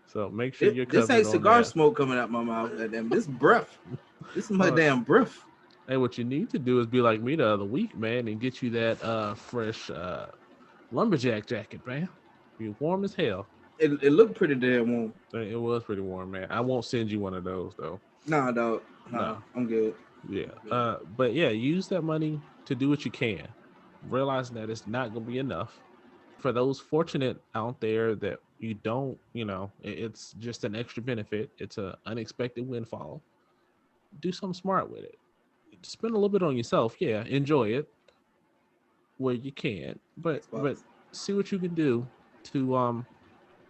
So make sure you're covered. This ain't cigar smoke coming out my mouth. This breath. This is my damn breath. Hey, what you need to do is be like me the other week, man, and get you that fresh lumberjack jacket, man. You're warm as hell. It looked pretty damn warm. It was pretty warm, man. I won't send you one of those though. Nah, dog. No, I'm good. Yeah. But yeah, use that money to do what you can. Realizing that it's not gonna be enough. For those fortunate out there that you don't, it's just an extra benefit. It's an unexpected windfall. Do something smart with it. Spend a little bit on yourself. Yeah, enjoy it where you can, but see what you can do to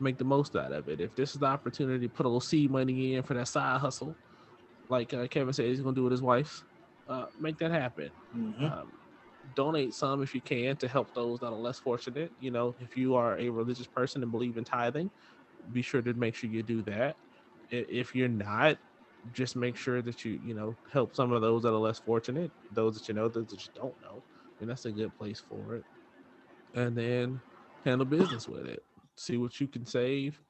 make the most out of it. If this is the opportunity, put a little seed money in for that side hustle, like Kevin said he's gonna do with his wife. Make that happen. Donate some if you can to help those that are less fortunate. If you are a religious person and believe in tithing, be sure to make sure you do that. If you're not, just make sure that you help some of those that are less fortunate, those that those that you don't know, and that's a good place for it. And then handle business with it. See what you can save.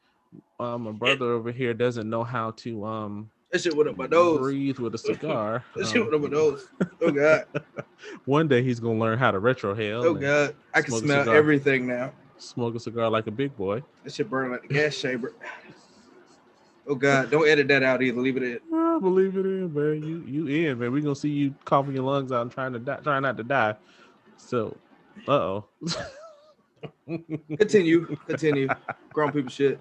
My brother over here doesn't know how to that shit went up my nose. breathe with a cigar. That shit went up my nose. Oh God. One day he's gonna learn how to retrohale. Oh God. I can smell everything now. Smoke a cigar like a big boy. That shit burn like the gas chamber. Oh God, don't edit that out either. Leave it in. I believe it in, man. You in, man. We gonna see you coughing your lungs out and trying not to die. So, Continue. Grown people shit.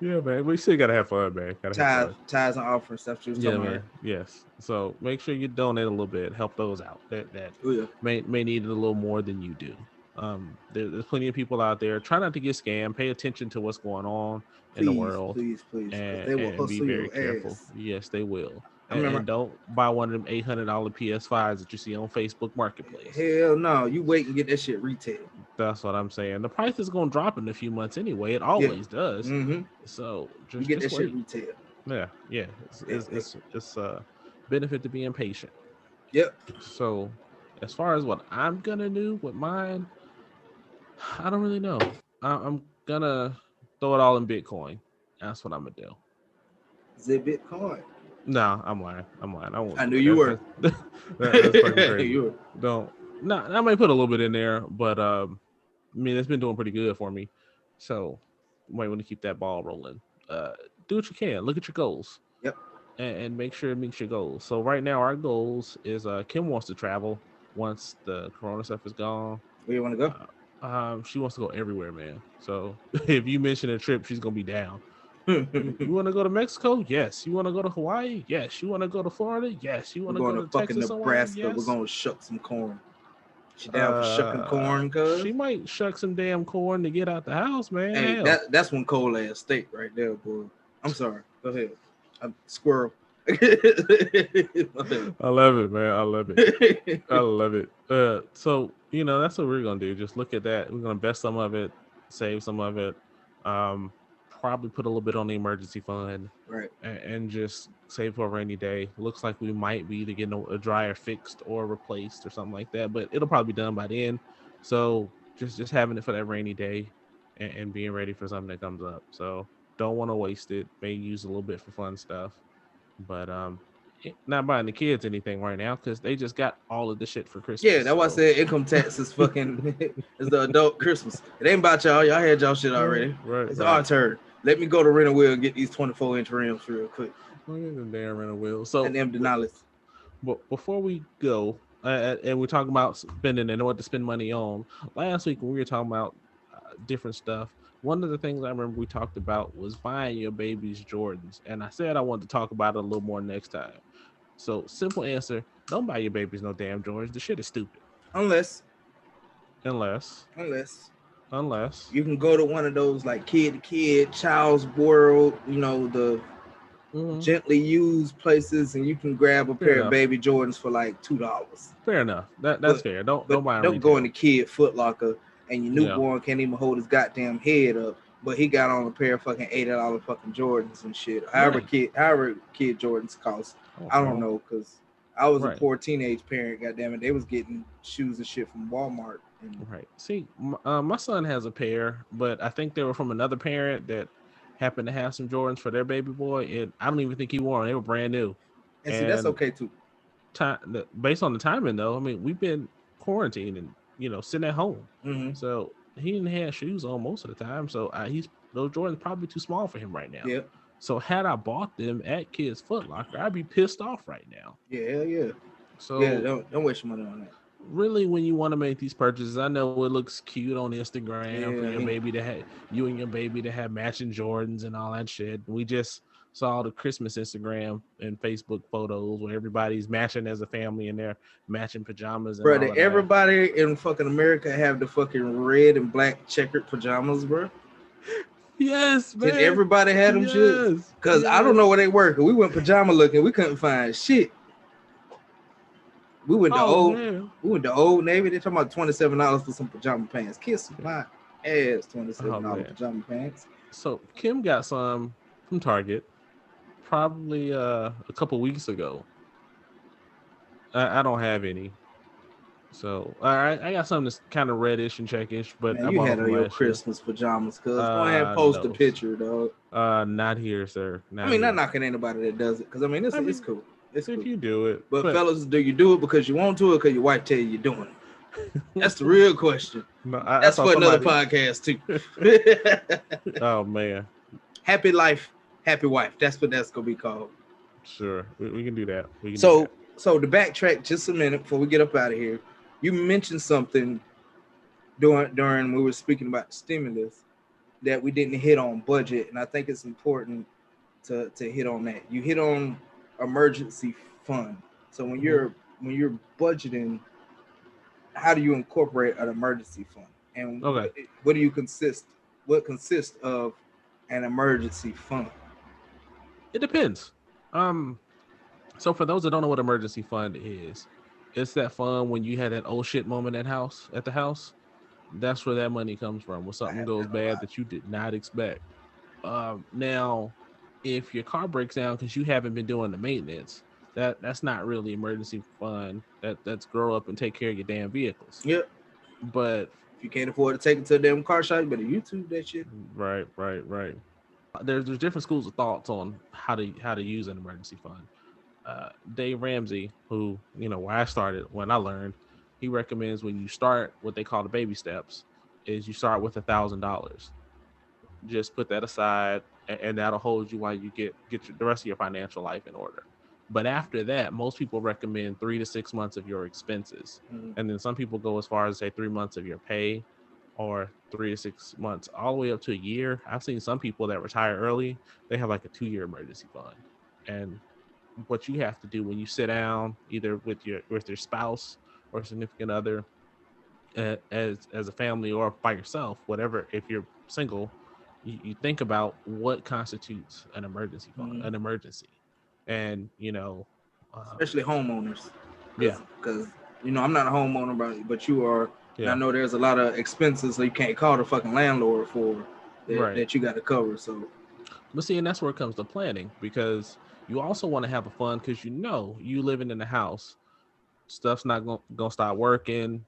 Yeah, man. We still gotta have fun, man. Ties and offering stuff. Yeah, man. Yes. So make sure you donate a little bit. Help those out that may need it a little more than you do. There's plenty of people out there. Try not to get scammed. Pay attention to what's going on in the world. Please. And, they will be very careful. Ass. Yes, they will. And don't buy one of them $800 PS5s that you see on Facebook Marketplace. Hell no. You wait and get that shit retail. That's what I'm saying. The price is going to drop in a few months anyway. It always does. Mm-hmm. So just get that shit retail. Yeah. It's a benefit to being patient. Yep. So as far as what I'm going to do with mine, I don't really know. I'm going to throw it all in Bitcoin. That's what I'm going to do. Is it Bitcoin? No, I'm lying. I knew you were. That's fucking crazy. Don't. No, I might put a little bit in there, but I mean, it's been doing pretty good for me. So you might want to keep that ball rolling. Do what you can. Look at your goals. Yep. And make sure it meets your goals. So right now, our goals is Kim wants to travel once the Corona stuff is gone. Where you want to go? She wants to go everywhere, man. So if you mention a trip, she's gonna be down. You want to go to Mexico? Yes. You want to go to Hawaii? Yes. You want to go to Florida? Yes. You want to go to fucking Texas? Nebraska? Yes. We're going to shuck some corn. She down for shucking corn, cuz? She might shuck some damn corn to get out the house, man. Hey, that's one cold ass steak right there, boy. I'm sorry. Go ahead. I'm squirrel. I love it, man. I love it. So that's what we're gonna do. Just look at that. We're gonna invest some of it, save some of it. Probably put a little bit on the emergency fund, right? And just save for a rainy day. Looks like we might be either getting a dryer fixed or replaced or something like that, but it'll probably be done by then. So just having it for that rainy day and being ready for something that comes up. So don't want to waste it. May use a little bit for fun stuff, but not buying the kids anything right now because they just got all of the shit for Christmas. Yeah, that's why I said income tax is fucking is the adult Christmas. It ain't about y'all. Y'all had y'all shit already. Right. It's our turn. Let me go to Rent a Wheel and get these 24-inch rims real quick. Look at the damn Rent a Wheel. So and them Denali's. But before we go, and we're talking about spending and what to spend money on. Last week when we were talking about different stuff, one of the things I remember we talked about was buying your baby's Jordans, and I said I wanted to talk about it a little more next time. So simple answer: don't buy your babies no damn Jordans. The shit is stupid. Unless you can go to one of those like Kid to Kid, Child's World, the gently used places, and you can grab a pair of baby Jordans for like $2. Fair enough. That's fair. Don't buy them. Don't go in the kid Foot Locker and your newborn can't even hold his goddamn head up, but he got on a pair of fucking $80 fucking Jordans and shit. However kid Jordans cost. I don't know, because I was a poor teenage parent. Goddamn it, they was getting shoes and shit from Walmart. Right. See, my son has a pair, but I think they were from another parent that happened to have some Jordans for their baby boy, and I don't even think he wore them. They were brand new. And see, that's okay too. Based on the timing, though, I mean, we've been quarantined and sitting at home, so he didn't have shoes on most of the time. So those Jordans probably too small for him right now. Yeah. So had I bought them at Kids Foot Locker, I'd be pissed off right now. Yeah, hell yeah. So yeah, don't waste your money on that. Really, when you want to make these purchases, I know it looks cute on Instagram for your baby to have you and your baby to have matching Jordans and all that shit. We just saw the Christmas Instagram and Facebook photos where everybody's matching as a family in their matching pajamas. And bro, everybody in fucking America have the fucking red and black checkered pajamas, bro. Yes, man. Did everybody had them shit? Because I don't know where they were. We went pajama looking. We couldn't find shit. We went to Old Navy. They're talking about $27 for some pajama pants. Kiss my ass, $27 pajama pants. So Kim got some from Target probably a couple weeks ago. I don't have any. So, all right, I got something that's kind of reddish and checkish, but Man, I you bought them had from on your last year. Christmas pajamas, cuz. Go ahead and post a No, picture, dog. not here, sir. I Not mean, not here. knocking anybody that does it, because I mean, I it's mean, cool. It's if cool. you do it, But but fellas, do you do it because you want to, or because your wife tell you you're doing it? That's the real question. no, I That's saw for another somebody. podcast too. Oh man, Happy life, happy wife. That's what that's gonna be called. sure, we can do that. We can do So, that. so to backtrack just a minute before we get up out of here, you mentioned something during we were speaking about the stimulus that we didn't hit on budget, and I think it's important to hit on that. You hit on emergency fund. So when you're budgeting, how do you incorporate an emergency fund, and Okay, what do you consist? What consists of an emergency fund? it depends. Um, so for those that don't know what emergency fund is, it's that fund when you had that oh shit moment at the house. That's where that money comes from. When I something have goes that a bad lot. that you did not expect. Now, if your car breaks down because you haven't been doing the maintenance, that's not really emergency fund. That's grow up and take care of your damn vehicles. Yep. But If you can't afford to take it to a damn car shop, you better YouTube that shit. right. There's different schools of thoughts on how to use an emergency fund. Dave Ramsey, who where I started when I learned, he recommends when you start what they call the baby steps, is you start with $1,000. Just put that aside, and that'll hold you while you get the rest of your financial life in order. But after that, most people recommend 3 to 6 months of your expenses, Mm. and then some people go as far as say 3 months of your pay, or 3 to 6 months, all the way up to a year. I've seen some people that retire early; they have like a 2 year emergency fund, and what you have to do when you sit down, either with your spouse or significant other, as a family or by yourself, whatever. If you're single, you think about what constitutes an emergency fund, Mm. an emergency, and Especially homeowners, yeah, because I'm not a homeowner, but you are, and I yeah, know there's a lot of expenses that you can't call the fucking landlord for right. that you got to cover. So But see, and that's where it comes to planning, because you also want to have a fund, because you living in the house, stuff's not gonna stop working.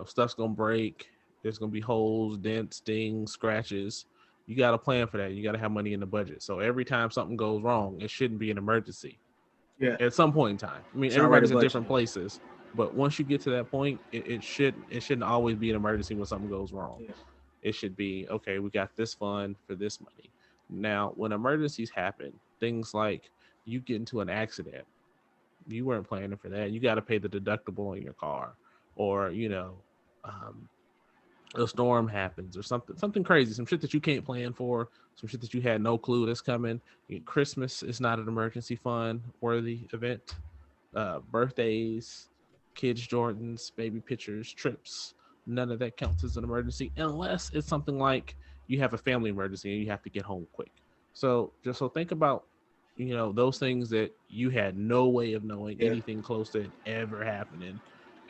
Stuff's gonna break. There's gonna be holes, dents, dings, scratches. You got to plan for that. You got to have money in the budget. So every time something goes wrong, it shouldn't be an emergency yeah, at some point in time. I mean, it's already everybody's at different budgeted. places, but once you get to that point, it shouldn't always be an emergency when something goes wrong. Yeah. It should be, okay, we got this fund for this money. Now, when emergencies happen, things like you get into an accident, you weren't planning for that. You got to pay the deductible on your car, or um, a storm happens, or something crazy, some shit that you can't plan for, some shit that you had no clue that's coming. Christmas is not an emergency fund worthy event. Birthdays, kids Jordans, baby pictures, trips, none of that counts as an emergency unless it's something like you have a family emergency and you have to get home quick. So think about those things that you had no way of knowing Yeah. anything close to it ever happening,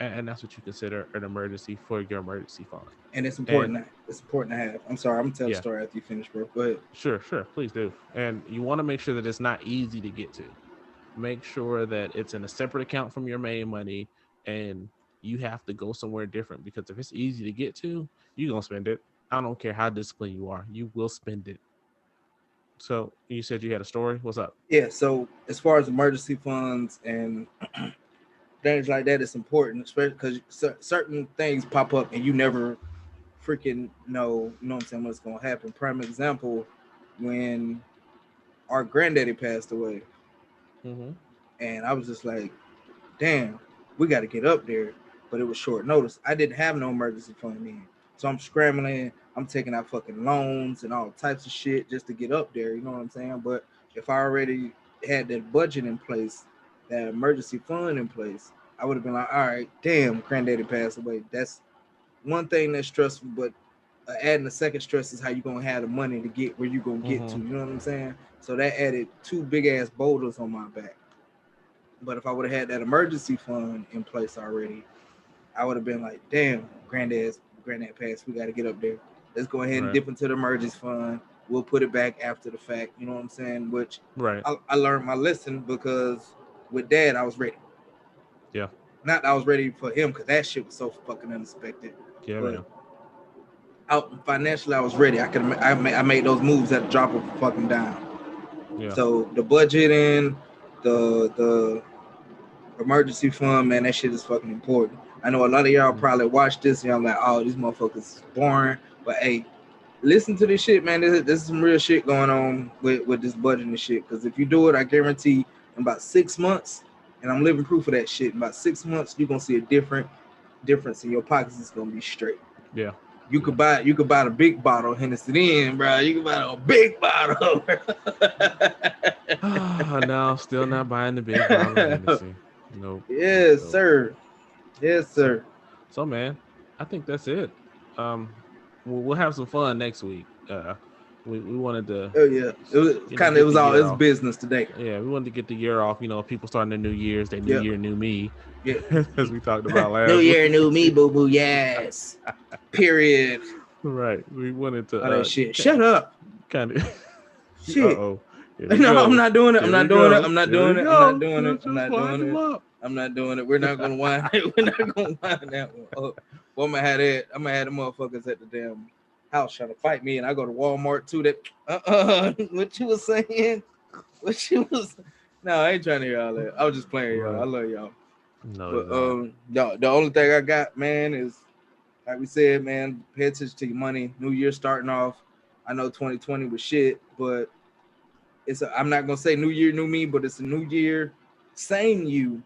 and that's what you consider an emergency for your emergency fund. And it's important. And It's important to have. I'm sorry, I'm gonna tell the yeah, story after you finish, bro. Go ahead. sure, please do. And you want to make sure that it's not easy to get to. Make sure that it's in a separate account from your main money, and you have to go somewhere different, because if it's easy to get to, you're gonna spend it. I don't care how disciplined you are, you will spend it. So you said you had a story. What's up? Yeah. So as far as emergency funds and things like that, it's important, especially because certain things pop up and you never freaking know. You know what I'm saying? What's gonna happen? Prime example, when our granddaddy passed away, Mm-hmm. and I was just like, damn, we got to get up there. But it was short notice. I didn't have no emergency fund then. So I'm scrambling. I'm taking out fucking loans and all types of shit just to get up there. You know what I'm saying? But if I already had that budget in place, that emergency fund in place, I would have been like, all right, damn, granddaddy passed away. That's one thing that's stressful, but adding the second stress is how you going to have the money to get where you going to get to. Mm-hmm. You know what I'm saying? So that added two big ass boulders on my back. But if I would have had that emergency fund in place already, I would have been like, damn, granddad passed. We got to get up there. Let's go ahead and Right. dip into the emergency fund. We'll put it back after the fact. You know what I'm saying? Which Right. I learned my lesson because with dad, I was ready. Yeah. Not that I was ready for him because that shit was so fucking unexpected. Yeah, but man. Out financially, I was ready. I made those moves at the drop of a fucking dime. Yeah. So the budgeting, the emergency fund, man, that shit is fucking important. I know a lot of y'all probably watch this and y'all like, oh, these motherfuckers is boring. But hey, listen to this shit, man. This is some real shit going on with this budgeting shit. Because if you do it, I guarantee in about 6 months, and I'm living proof of that shit. In about 6 months, you're gonna see a difference in your pockets. It's gonna be straight. Yeah. You could buy the big bottle of Hennessy in, bro. You can buy a big bottle. No, still not buying the big bottle of Hennessy. Nope. Yes, sir. Yes, sir. So, man, I think that's it. We'll have some fun next week. We wanted to. Oh yeah, it was all business today. Yeah, we wanted to get the year off. You know, people starting their New Year's, their New Year, new me. Yeah, as we talked about last. New Year, new me, boo boo. Yes. Period. Right. We wanted to. That shit. Shut up. Kind of. Shit. Uh-oh. No, I'm not doing it. I'm not doing it. I'm not doing it. We're not gonna wind it. We're not gonna wind that one up. Well, I'm gonna have the motherfuckers at the damn house trying to fight me, and I go to Walmart too. That what you was saying? No, I ain't trying to hear all that. I was just playing, y'all. I love y'all. No, but the only thing I got, man, is like we said, man, pay attention to your money. New Year starting off. I know 2020 was shit, but I'm not gonna say new year, new me, but it's a new year, same you,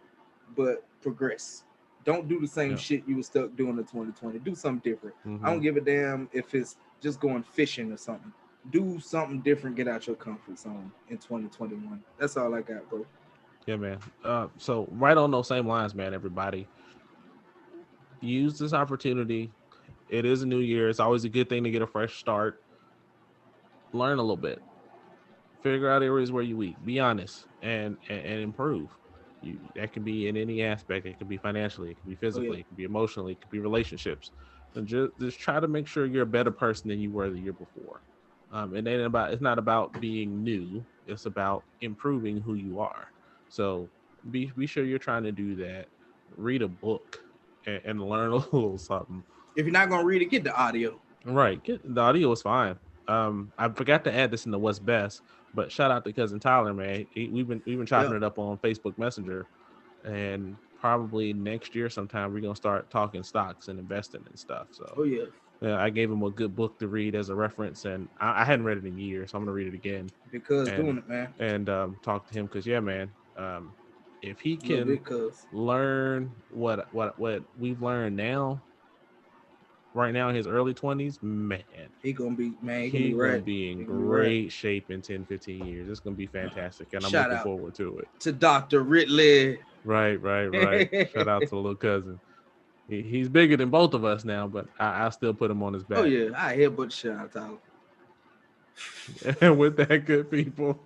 but progress. Don't do the same shit you were stuck doing in 2020. Do something different. Mm-hmm. I don't give a damn if it's just going fishing or something. Do something different. Get out your comfort zone in 2021. That's all I got, bro. Yeah, man. So right on those same lines, man, everybody. Use this opportunity. It is a new year. It's always a good thing to get a fresh start. Learn a little bit. Figure out areas where you weak. Be honest and improve. That can be in any aspect. It could be financially. It could be physically. It could be emotionally. It could be relationships. And just try to make sure you're a better person than you were the year before. It's not about being new. It's about improving who you are. So be sure you're trying to do that. Read a book and learn a little something. If you're not gonna read it, get the audio. Right. The audio is fine. I forgot to add this in the What's Best, but shout out to cousin Tyler, man. We've been chopping it up on Facebook Messenger, and probably next year sometime we're gonna start talking stocks and investing and stuff. So yeah, I gave him a good book to read as a reference, and I hadn't read it in years, so I'm gonna read it again. Doing it, man. And talk to him because man, if he can learn what we've learned now. Right now in his early 20s, man. He's gonna be in great shape in 10, 15 years. It's gonna be fantastic. And I'm looking forward to it. To Dr. Ridley. Right. Shout out to the little cousin. He's bigger than both of us now, but I still put him on his back. Oh yeah, I hear but shout out. And with that, good people.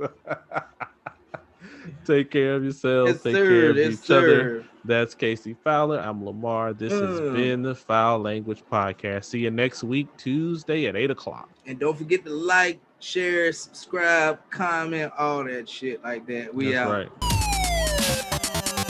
Take care of yourselves. Yes, Take care of each other. Sir. That's Casey Fowler. I'm Lamar. This has been the Fowl Language Podcast. See you next week, Tuesday at 8:00. And don't forget to like, share, subscribe, comment, all that shit like that. We out. That's right.